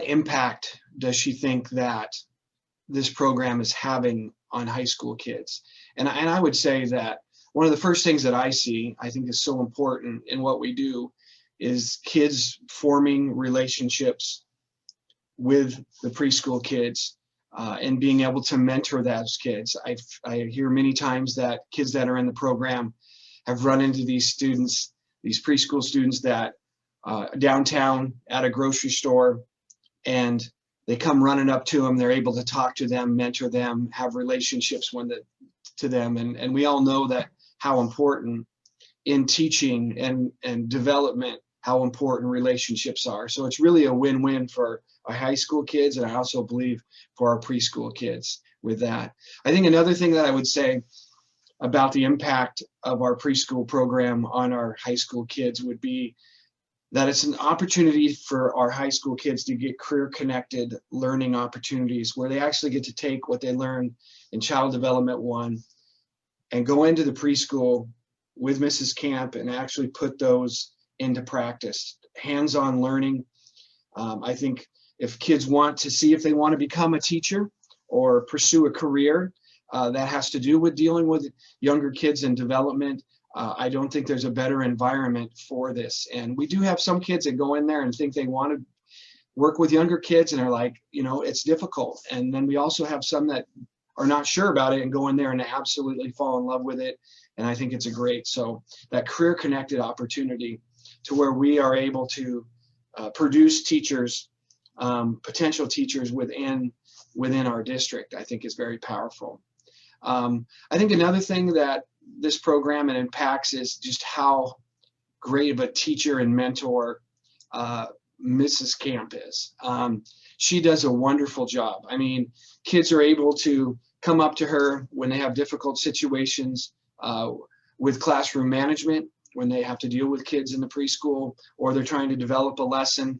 impact does she think that this program is having on high school kids? And I would say that one of the first things that I think is so important in what we do is kids forming relationships with the preschool kids and being able to mentor those kids. I hear many times that kids that are in the program have run into these students, these preschool students that downtown at a grocery store, and they come running up to them. They're able to talk to them, mentor them, have relationships to them. And we all know that how important in teaching and development, how important relationships are. So it's really a win-win for our high school kids, and I also believe for our preschool kids with that. I think another thing that I would say about the impact of our preschool program on our high school kids would be that it's an opportunity for our high school kids to get career-connected learning opportunities where they actually get to take what they learn in Child Development 1 and go into the preschool with Mrs. Camp and actually put those into practice. Hands-on learning. I think if kids want to see if they want to become a teacher or pursue a career that has to do with dealing with younger kids and development, I don't think there's a better environment for this. And we do have some kids that go in there and think they want to work with younger kids and are like, you know, it's difficult. And then we also have some that are not sure about it and go in there and absolutely fall in love with it. And I think it's a great, so that career connected opportunity to where we are able to produce teachers, potential teachers within our district, I think is very powerful. I think another thing that this program and impacts is just how great of a teacher and mentor Mrs. Camp is. She does a wonderful job. I mean, kids are able to come up to her when they have difficult situations with classroom management, when they have to deal with kids in the preschool, or they're trying to develop a lesson.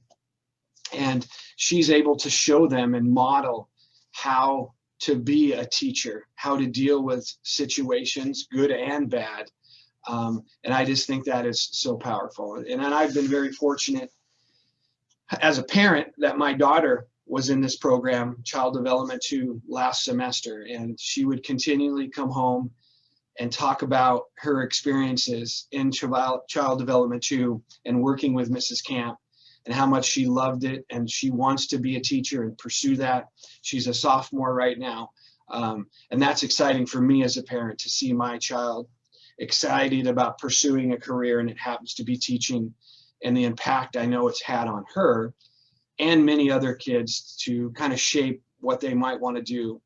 And she's able to show them and model how to be a teacher, how to deal with situations, good and bad. And I just think that is so powerful. And I've been very fortunate as a parent that my daughter was in this program, Child Development 2, last semester, and she would continually come home and talk about her experiences in Child Development 2 and working with Mrs. Camp and how much she loved it, and she wants to be a teacher and pursue that. She's a sophomore right now, and that's exciting for me as a parent to see my child excited about pursuing a career, and it happens to be teaching, and the impact I know it's had on her and many other kids to kind of shape what they might want to do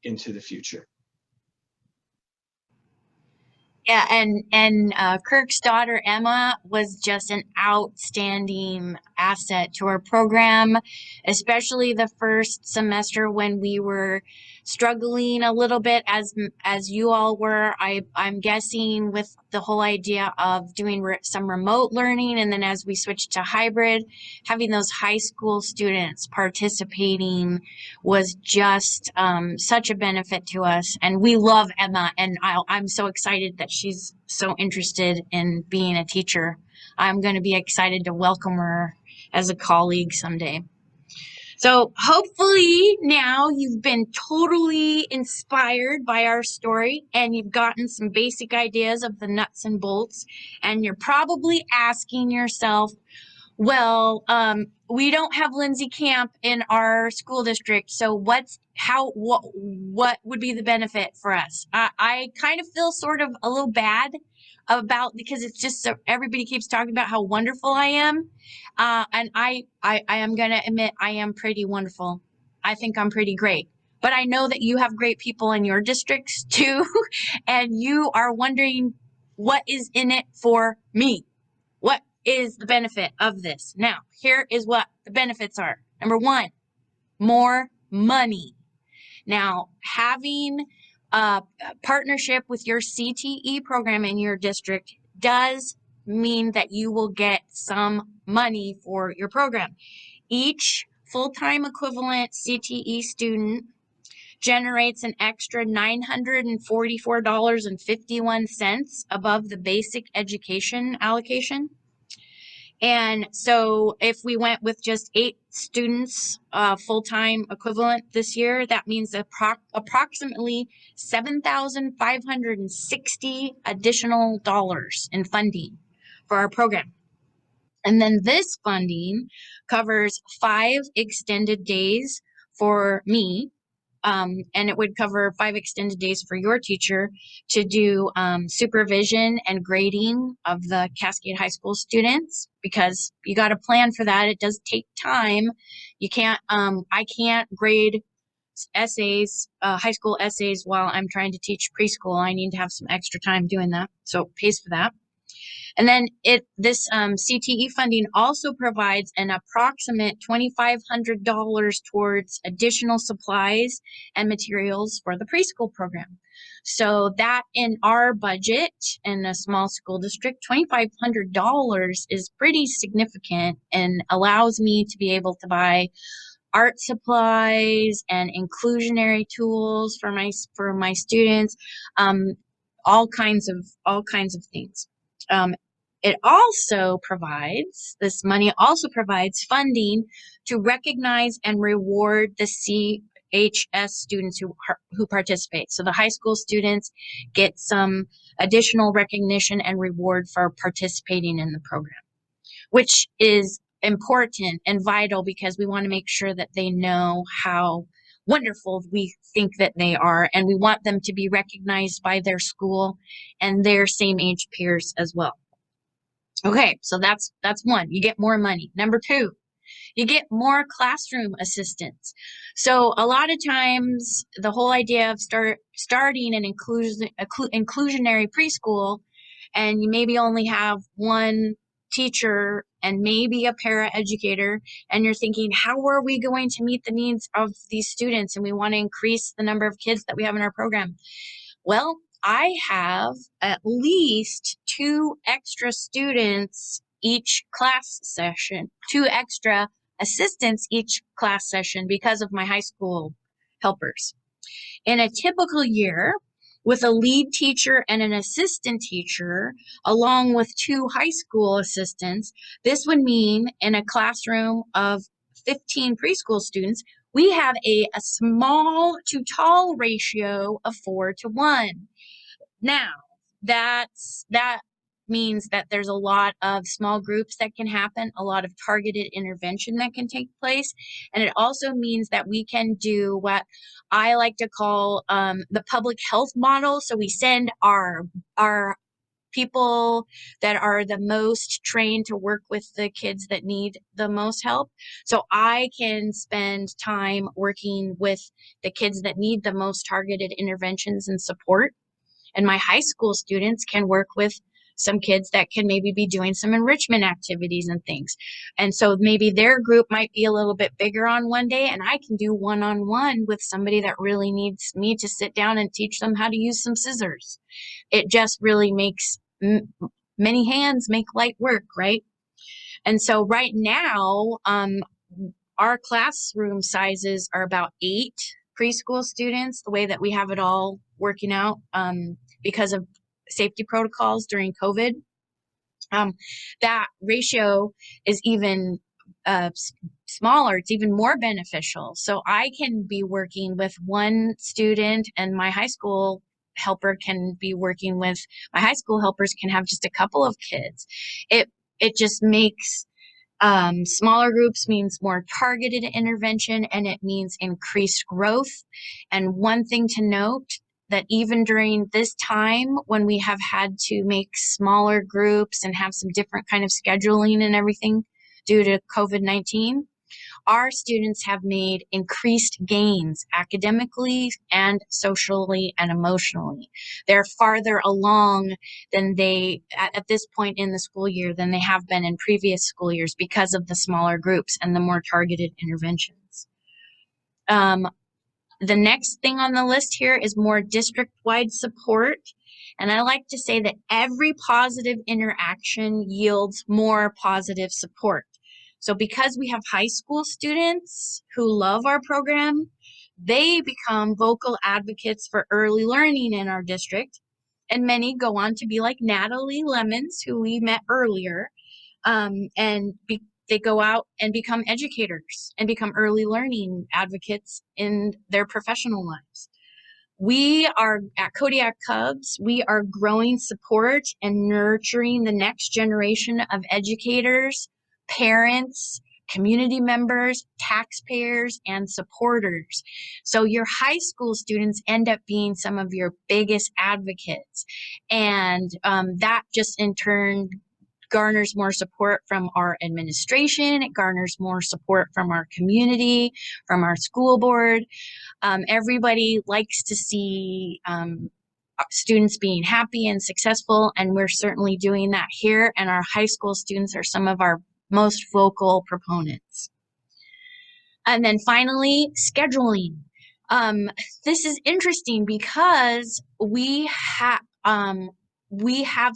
into the future. Yeah, and Kirk's daughter Emma was just an outstanding asset to our program, especially the first semester when we were struggling a little bit, as you all were. I'm guessing with the whole idea of doing some remote learning, and then as we switched to hybrid, having those high school students participating was just such a benefit to us. And we love Emma, and I'm so excited that she's so interested in being a teacher. I'm going to be excited to welcome her as a colleague someday. So hopefully now you've been totally inspired by our story and you've gotten some basic ideas of the nuts and bolts, and you're probably asking yourself, well, we don't have Lindsay Camp in our school district, so what would be the benefit for us? I kind of feel sort of a little bad about, because it's just so everybody keeps talking about how wonderful I am, and I am gonna admit I am pretty wonderful. I think I'm pretty great, but I know that you have great people in your districts too, and you are wondering what is in it for me. What is the benefit of this? Now, here is what the benefits are. Number one, more money. Now, having a partnership with your CTE program in your district does mean that you will get some money for your program. Each full-time equivalent CTE student generates an extra $944.51 above the basic education allocation. And so if we went with just 8 students, full-time equivalent this year, that means approximately $7,560 additional dollars in funding for our program. And then this funding covers 5 extended days for me, and it would cover 5 extended days for your teacher to do supervision and grading of the Cascade High School students, because you got to plan for that. It does take time. You can't, I can't grade essays, high school essays while I'm trying to teach preschool. I need to have some extra time doing that, so it pays for that. And then this CTE funding also provides an approximate $2,500 towards additional supplies and materials for the preschool program. So that in our budget in a small school district, $2,500 is pretty significant and allows me to be able to buy art supplies and inclusionary tools for my students, all kinds of things. This money also provides funding to recognize and reward the CHS students who participate. So the high school students get some additional recognition and reward for participating in the program, which is important and vital because we want to make sure that they know how wonderful we think that they are, and we want them to be recognized by their school and their same age peers as well. Okay, so that's one. You get more money. Number two, you get more classroom assistants. So a lot of times the whole idea of starting an inclusionary preschool, and you maybe only have one teacher and maybe a para-educator, and you're thinking, how are we going to meet the needs of these students? And we want to increase the number of kids that we have in our program. Well, I have at least 2 extra students each class session, 2 extra assistants each class session because of my high school helpers. In a typical year, with a lead teacher and an assistant teacher, along with 2 high school assistants, this would mean in a classroom of 15 preschool students, we have a small to tall ratio of 4:1. Now, that means that there's a lot of small groups that can happen, a lot of targeted intervention that can take place, and it also means that we can do what I like to call the public health model. So we send our people that are the most trained to work with the kids that need the most help. So I can spend time working with the kids that need the most targeted interventions and support. And my high school students can work with some kids that can maybe be doing some enrichment activities and things. And so maybe their group might be a little bit bigger on one day, and I can do one-on-one with somebody that really needs me to sit down and teach them how to use some scissors. It just really makes many hands make light work, right? And so right now, our classroom sizes are about 8 preschool students, the way that we have it all working out because of safety protocols during COVID. That ratio is even smaller. It's even more beneficial. So I can be working with 1 student, and my high school helper can be working with, my high school helpers can have just a couple of kids. It just makes smaller groups means more targeted intervention, and it means increased growth. And one thing to note, that even during this time when we have had to make smaller groups and have some different kind of scheduling and everything due to COVID-19, our students have made increased gains academically and socially and emotionally. They're farther along than they, at this point in the school year, than they have been in previous school years because of the smaller groups and the more targeted interventions. The next thing on the list here is more district-wide support. And I like to say that every positive interaction yields more positive support. So because we have high school students who love our program, they become vocal advocates for early learning in our district. And many go on to be like Natalie Lemons, who we met earlier, they go out and become educators and become early learning advocates in their professional lives. We are at Kodiak Cubs, we are growing support and nurturing the next generation of educators, parents, community members, taxpayers, and supporters. So your high school students end up being some of your biggest advocates. And that just in turn garners more support from our administration. It garners more support from our community, from our school board. Everybody likes to see students being happy and successful, and we're certainly doing that here, and our high school students are some of our most vocal proponents. And then finally, scheduling. This is interesting because we have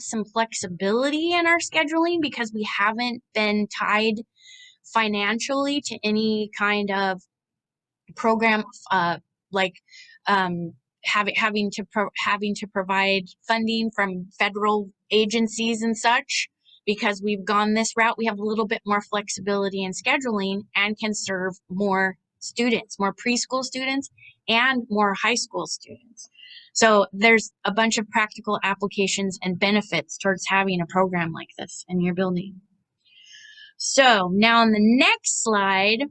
some flexibility in our scheduling because we haven't been tied financially to any kind of program, like having to provide funding from federal agencies and such. Because we've gone this route, we have a little bit more flexibility in scheduling and can serve more students, more preschool students and more high school students. So there's a bunch of practical applications and benefits towards having a program like this in your building. So now on the next slide,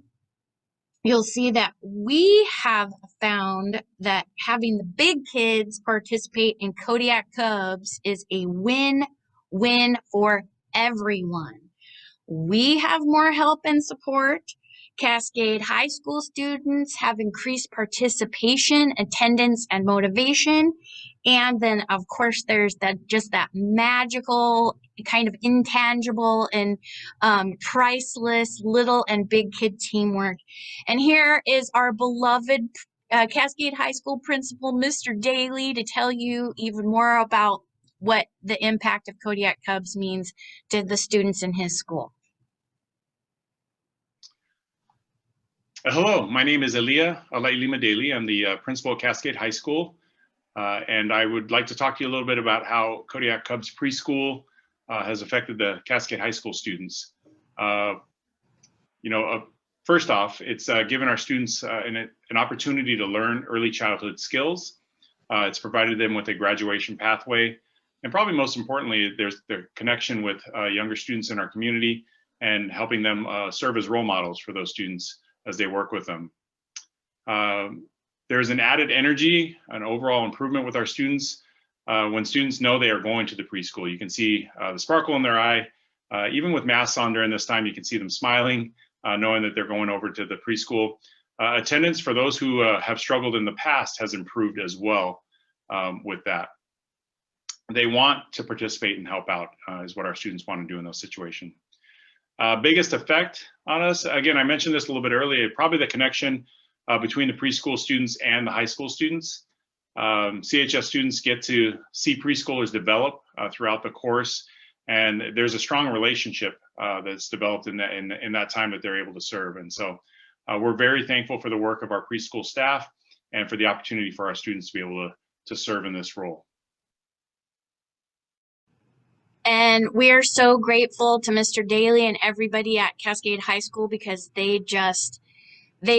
you'll see that we have found that having the big kids participate in Kodiak Cubs is a win-win for everyone. We have more help and support. Cascade High School students have increased participation, attendance, and motivation. And then, of course, there's that magical, kind of intangible and priceless little and big kid teamwork. And here is our beloved Cascade High School principal, Mr. Daly, to tell you even more about what the impact of Kodiak Cubs means to the students in his school. Hello, my name is Elia Alailima Daly. I'm the principal at Cascade High School. And I would like to talk to you a little bit about how Kodiak Cubs preschool has affected the Cascade High School students. First off, it's given our students an opportunity to learn early childhood skills. It's provided them with a graduation pathway. And probably most importantly, there's the connection with younger students in our community and helping them serve as role models for those students as they work with them. There's an added energy, an overall improvement with our students when students know they are going to the preschool. You can see the sparkle in their eye. Even with masks on during this time, you can see them smiling, knowing that they're going over to the preschool. Attendance for those who have struggled in the past has improved as well with that. They want to participate and help out is what our students want to do in those situations. Biggest effect on us, again, I mentioned this a little bit earlier, probably the connection between the preschool students and the high school students. CHS students get to see preschoolers develop throughout the course, and there's a strong relationship that's developed in that time that they're able to serve. And so we're very thankful for the work of our preschool staff and for the opportunity for our students to be able to serve in this role. And we're so grateful to Mr. Daly and everybody at Cascade High School because they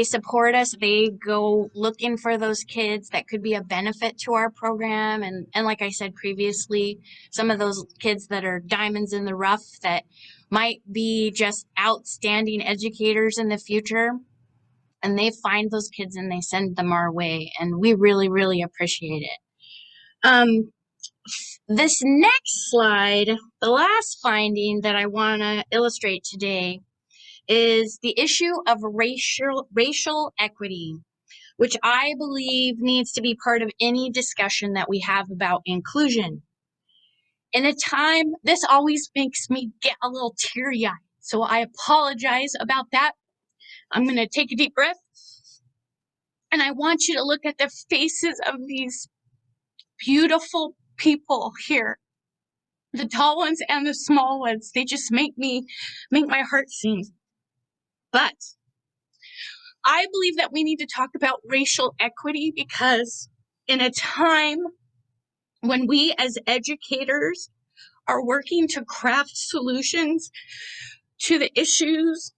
support us. They go looking for those kids that could be a benefit to our program. And like I said previously, some of those kids that are diamonds in the rough that might be just outstanding educators in the future. And they find those kids and they send them our way. And we really, really appreciate it. This next slide, the last finding that I want to illustrate today is the issue of racial equity, which I believe needs to be part of any discussion that we have about inclusion. In a time, this always makes me get a little teary-eyed, so I apologize about that. I'm going to take a deep breath, and I want you to look at the faces of these beautiful people here. The tall ones and the small ones, they just make my heart sing. But I believe that we need to talk about racial equity because in a time when we as educators are working to craft solutions to the issues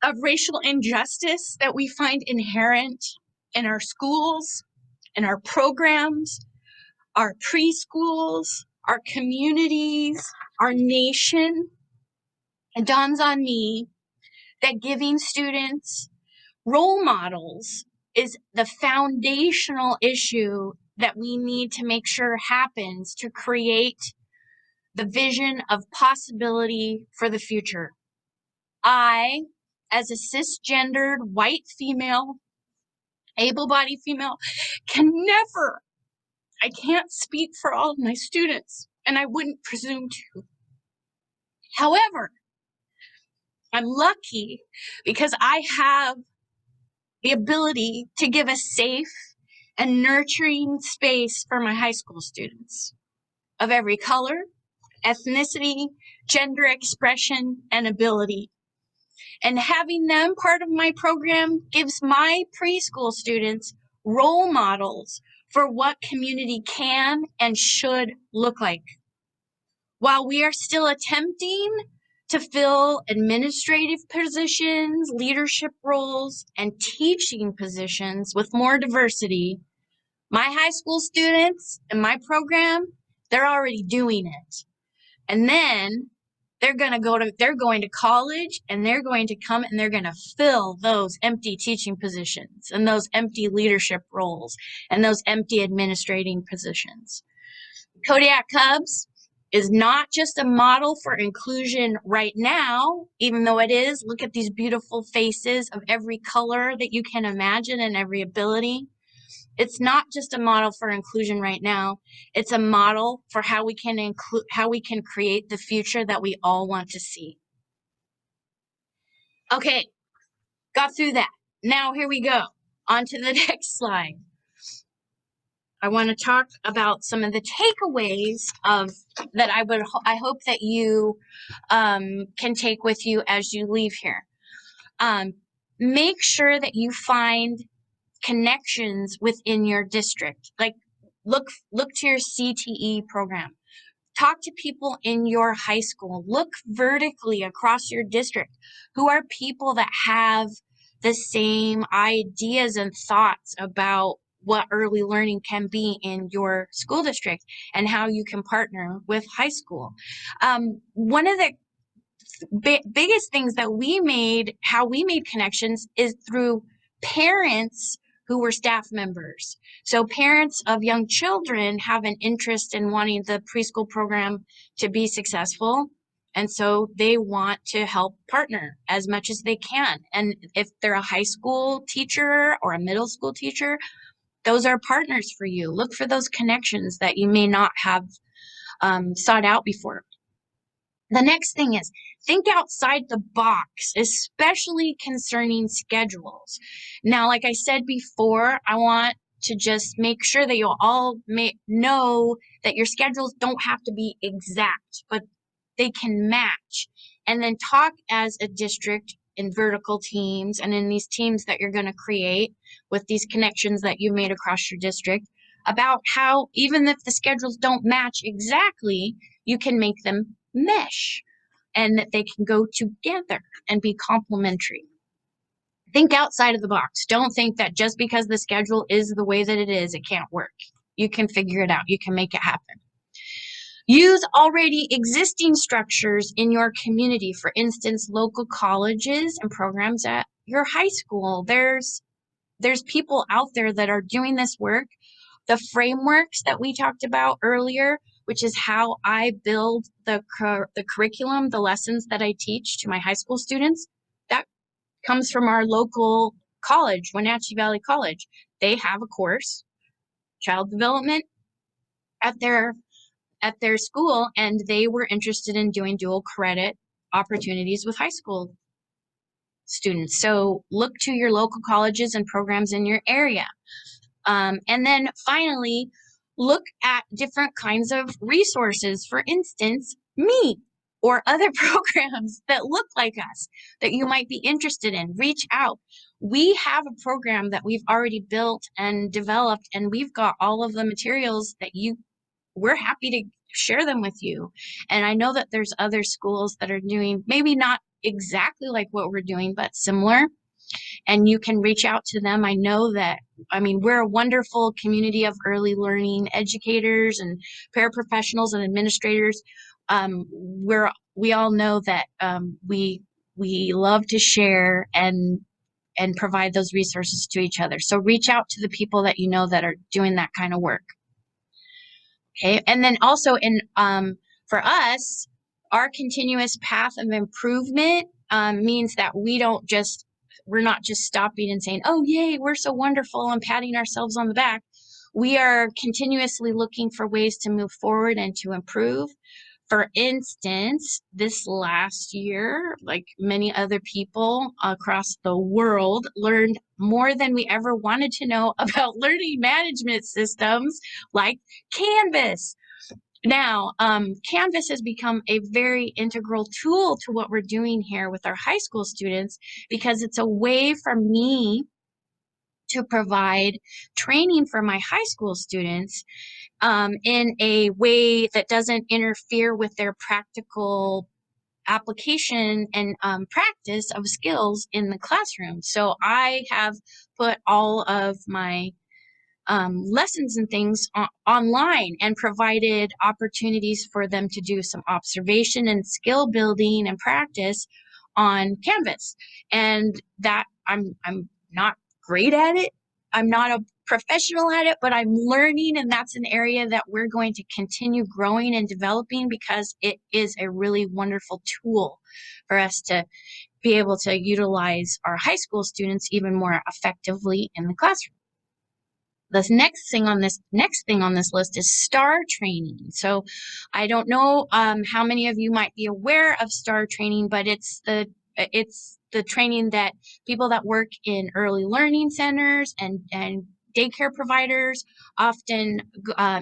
of racial injustice that we find inherent in our schools, in our programs, our preschools, our communities, our nation, it dawns on me that giving students role models is the foundational issue that we need to make sure happens to create the vision of possibility for the future. I, as a cisgendered white female, able-bodied female, can never I can't speak for all of my students, and I wouldn't presume to. However, I'm lucky because I have the ability to give a safe and nurturing space for my high school students of every color, ethnicity, gender expression, and ability. And having them part of my program gives my preschool students role models for what community can and should look like. While we are still attempting to fill administrative positions, leadership roles, and teaching positions with more diversity, my high school students in my program, they're already doing it. And then they're going to college, and they're going to come and they're going to fill those empty teaching positions and those empty leadership roles and those empty administrating positions. Kodiak Cubs is not just a model for inclusion right now, even though it is. Look at these beautiful faces of every color that you can imagine and every ability. It's not just a model for inclusion right now. It's a model for how we can create the future that we all want to see. Okay, got through that. Now here we go. On to the next slide. I want to talk about some of the takeaways that I hope that you can take with you as you leave here. Make sure that you find connections within your district. Like look to your CTE program. Talk to people in your high school. Look vertically across your district. Who are people that have the same ideas and thoughts about what early learning can be in your school district and how you can partner with high school. One of the biggest things that how we made connections is through parents who were staff members. So parents of young children have an interest in wanting the preschool program to be successful. And so they want to help partner as much as they can. And if they're a high school teacher or a middle school teacher, those are partners for you. Look for those connections that you may not have sought out before. The next thing is think outside the box, especially concerning schedules. Now, like I said before, I want to just make sure that you'll all know that your schedules don't have to be exact, but they can match. And then talk as a district in vertical teams and in these teams that you're going to create with these connections that you've made across your district about how even if the schedules don't match exactly, you can make them mesh and that they can go together and be complementary. Think outside of the box. Don't think that just because the schedule is the way that it is, it can't work. You can figure it out. You can make it happen. Use already existing structures in your community. For instance, local colleges and programs at your high school. There's people out there that are doing this work. The frameworks that we talked about earlier, which is how I build the curriculum, the lessons that I teach to my high school students, that comes from our local college, Wenatchee Valley College. They have a course, child development, at their school, and they were interested in doing dual credit opportunities with high school students. So look to your local colleges and programs in your area. And then finally, look at different kinds of resources. For instance, me or other programs that look like us that you might be interested in. Reach out. We have a program that we've already built and developed, and we've got all of the materials that we're happy to share them with you. And I know that there's other schools that are doing maybe not exactly like what we're doing, but similar. And you can reach out to them. I know that, we're a wonderful community of early learning educators and paraprofessionals and administrators. We all know that we love to share and provide those resources to each other. So reach out to the people that you know that are doing that kind of work. Okay, and then also for us, our continuous path of improvement means that we're not just stopping and saying, oh, yay, we're so wonderful and patting ourselves on the back. we are continuously looking for ways to move forward and to improve. For instance, this last year, like many other people across the world, learned more than we ever wanted to know about learning management systems like Canvas. Now, Canvas has become a very integral tool to what we're doing here with our high school students, because it's a way for me to provide training for my high school students in a way that doesn't interfere with their practical application and practice of skills in the classroom. So I have put all of my lessons and things online and provided opportunities for them to do some observation and skill building and practice on Canvas. And that I'm not great at it. I'm not a professional at it, but I'm learning, and that's an area that we're going to continue growing and developing, because it is a really wonderful tool for us to be able to utilize our high school students even more effectively in the classroom. The next thing on this list is STAR training. So I don't know how many of you might be aware of STAR training, but it's the training that people that work in early learning centers and daycare providers often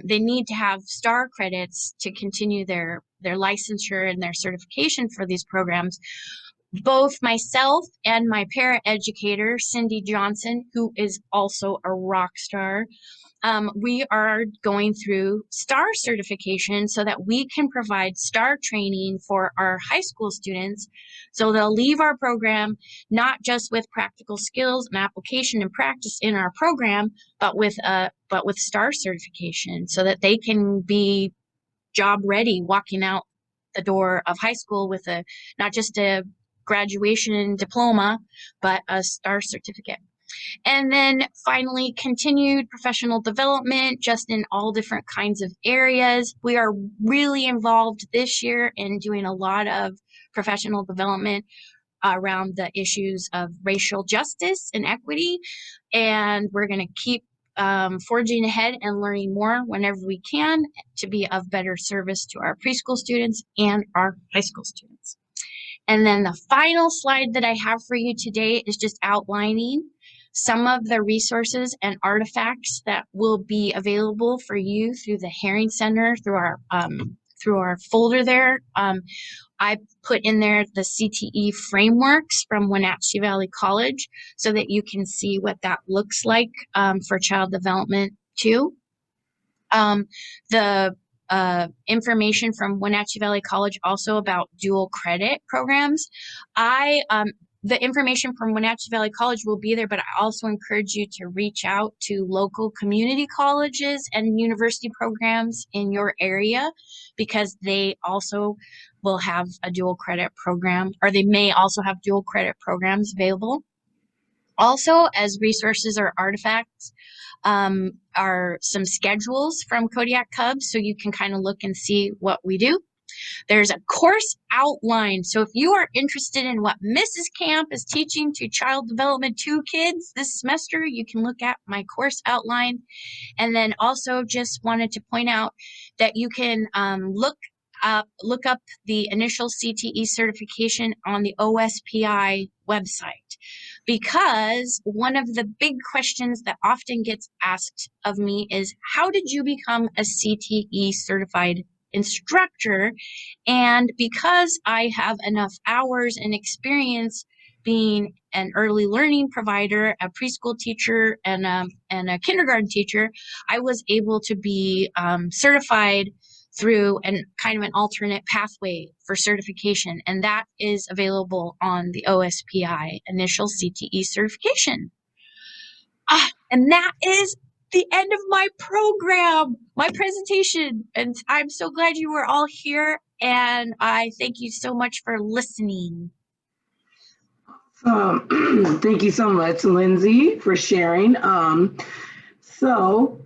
they need to have STAR credits to continue their licensure and their certification for these programs. Both myself and my paraeducator, Cindy Johnson, who is also a rock star, we are going through STAR certification so that we can provide STAR training for our high school students. So they'll leave our program not just with practical skills and application and practice in our program, but with STAR certification, so that they can be job ready walking out the door of high school with not just a graduation diploma, but a STAR certificate. And then finally, continued professional development, just in all different kinds of areas. We are really involved this year in doing a lot of professional development around the issues of racial justice and equity. And we're going to keep forging ahead and learning more whenever we can to be of better service to our preschool students and our high school students. And then the final slide that I have for you today is just outlining some of the resources and artifacts that will be available for you through the Herring Center, through our folder there. I put in there the CTE frameworks from Wenatchee Valley College so that you can see what that looks like for child development too. The information from Wenatchee Valley College also about dual credit programs. The information from Wenatchee Valley College will be there, but I also encourage you to reach out to local community colleges and university programs in your area, because they also will have a dual credit program, or they may also have dual credit programs available. Also, as resources or artifacts, are some schedules from Kodiak Cubs, so you can kind of look and see what we do. There's a course outline. So if you are interested in what Mrs. Camp is teaching to Child Development 2 kids this semester, you can look at my course outline. And then also just wanted to point out that you can look up the initial CTE certification on the OSPI website, because one of the big questions that often gets asked of me is, how did you become a CTE certified instructor? And because I have enough hours and experience being an early learning provider, a preschool teacher, and a kindergarten teacher, I was able to be certified through kind of an alternate pathway for certification, and that is available on the OSPI initial CTE certification. And that is the end of my program, my presentation, and I'm so glad you were all here, and I thank you so much for listening. Thank you so much, Lindsay, for sharing. So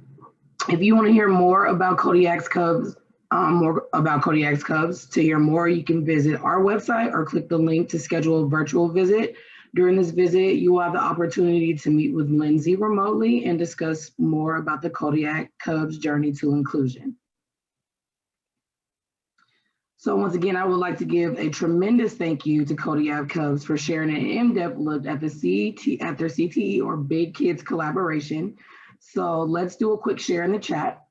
if you want to hear more about Kodiak's Cubs, to hear more, you can visit our website or click the link to schedule a virtual visit During this visit, you will have the opportunity to meet with Lindsay remotely and discuss more about the Kodiak Cubs journey to inclusion. So once again, I would like to give a tremendous thank you to Kodiak Cubs for sharing an in-depth look at their CTE or Big Kids collaboration. So let's do a quick share in the chat.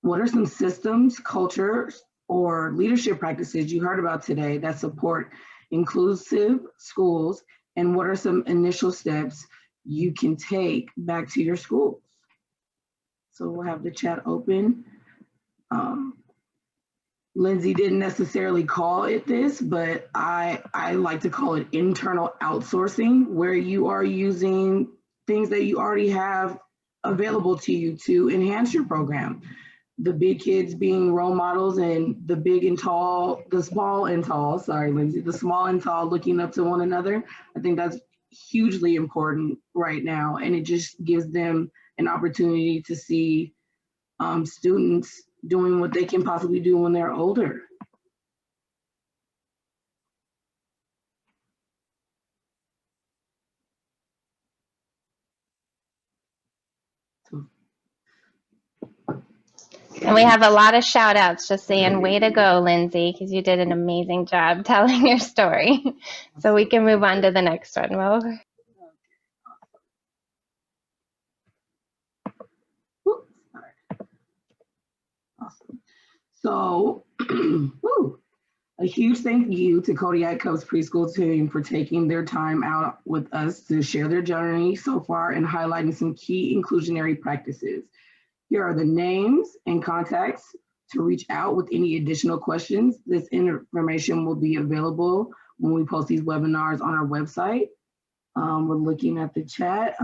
What are some systems, cultures, or leadership practices you heard about today that support inclusive schools? And what are some initial steps you can take back to your schools? So we'll have the chat open. Lindsay didn't necessarily call it this, but I like to call it internal outsourcing, where you are using things that you already have available to you to enhance your program. The big kids being role models and the big and tall, the small and tall, sorry, Lindsay, the small and tall looking up to one another. I think that's hugely important right now. And it just gives them an opportunity to see students doing what they can possibly do when they're older. And we have a lot of shout outs just saying, way to go, Lindsay, because you did an amazing job telling your story. So we can move on to the next one, Mo. Awesome. So, a huge thank you to Kodiak Cubs preschool team for taking their time out with us to share their journey so far and highlighting some key inclusionary practices. Here are the names and contacts to reach out with any additional questions. This information will be available when we post these webinars on our website. We're looking at the chat.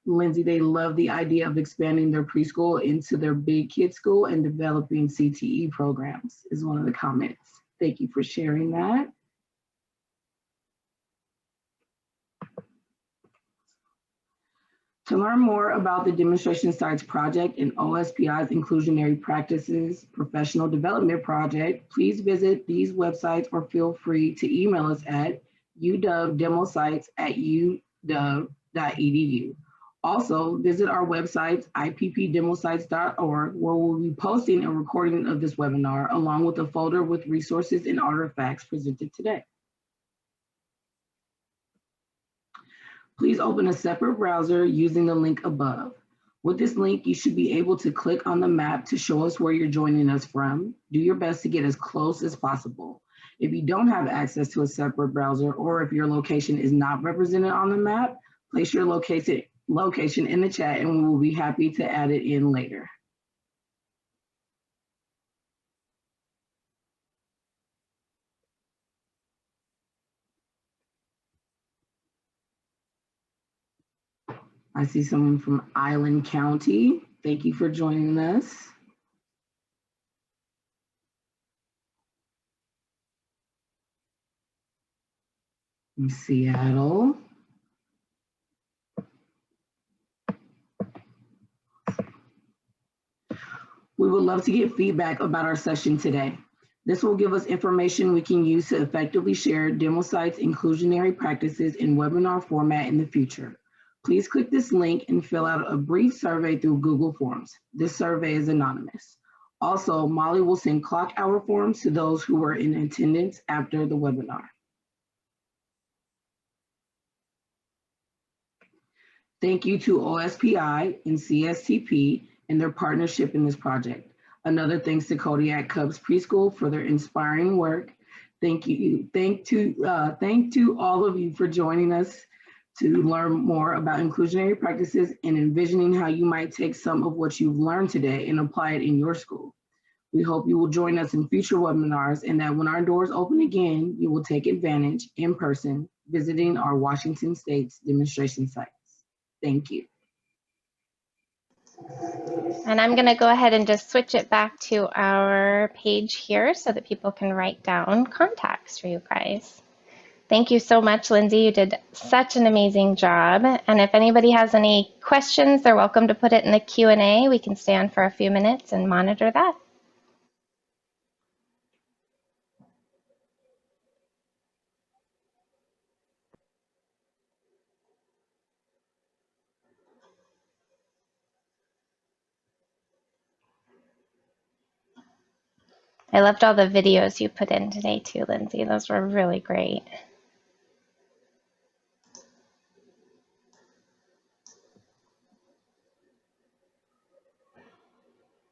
Lindsay, they love the idea of expanding their preschool into their big kid school and developing CTE programs is one of the comments. Thank you for sharing that. To learn more about the Demonstration Sites Project and OSPI's Inclusionary Practices Professional Development Project, please visit these websites or feel free to email us at uwdemosites@uw.edu. Also, visit our website, ippdemosites.org, where we'll be posting a recording of this webinar along with a folder with resources and artifacts presented today. Please open a separate browser using the link above. With this link, you should be able to click on the map to show us where you're joining us from. Do your best to get as close as possible. If you don't have access to a separate browser or if your location is not represented on the map, place your location in the chat and we will be happy to add it in later. I see someone from Island County. Thank you for joining us. In Seattle. We would love to get feedback about our session today. This will give us information we can use to effectively share Demosites inclusionary practices in webinar format in the future. Please click this link and fill out a brief survey through Google Forms. This survey is anonymous. Also, Molly will send clock hour forms to those who were in attendance after the webinar. Thank you to OSPI and CSTP and their partnership in this project. Another thanks to Kodiak Cubs Preschool for their inspiring work. Thank you. Thank to all of you for joining us to learn more about inclusionary practices and envisioning how you might take some of what you've learned today and apply it in your school. We hope you will join us in future webinars and that when our doors open again, you will take advantage in person, visiting our Washington State's demonstration sites. Thank you. And I'm going to go ahead and just switch it back to our page here so that people can write down contacts for you guys. Thank you so much, Lindsay. You did such an amazing job. And if anybody has any questions, they're welcome to put it in the Q&A. We can stay on for a few minutes and monitor that. I loved all the videos you put in today too, Lindsay. Those were really great.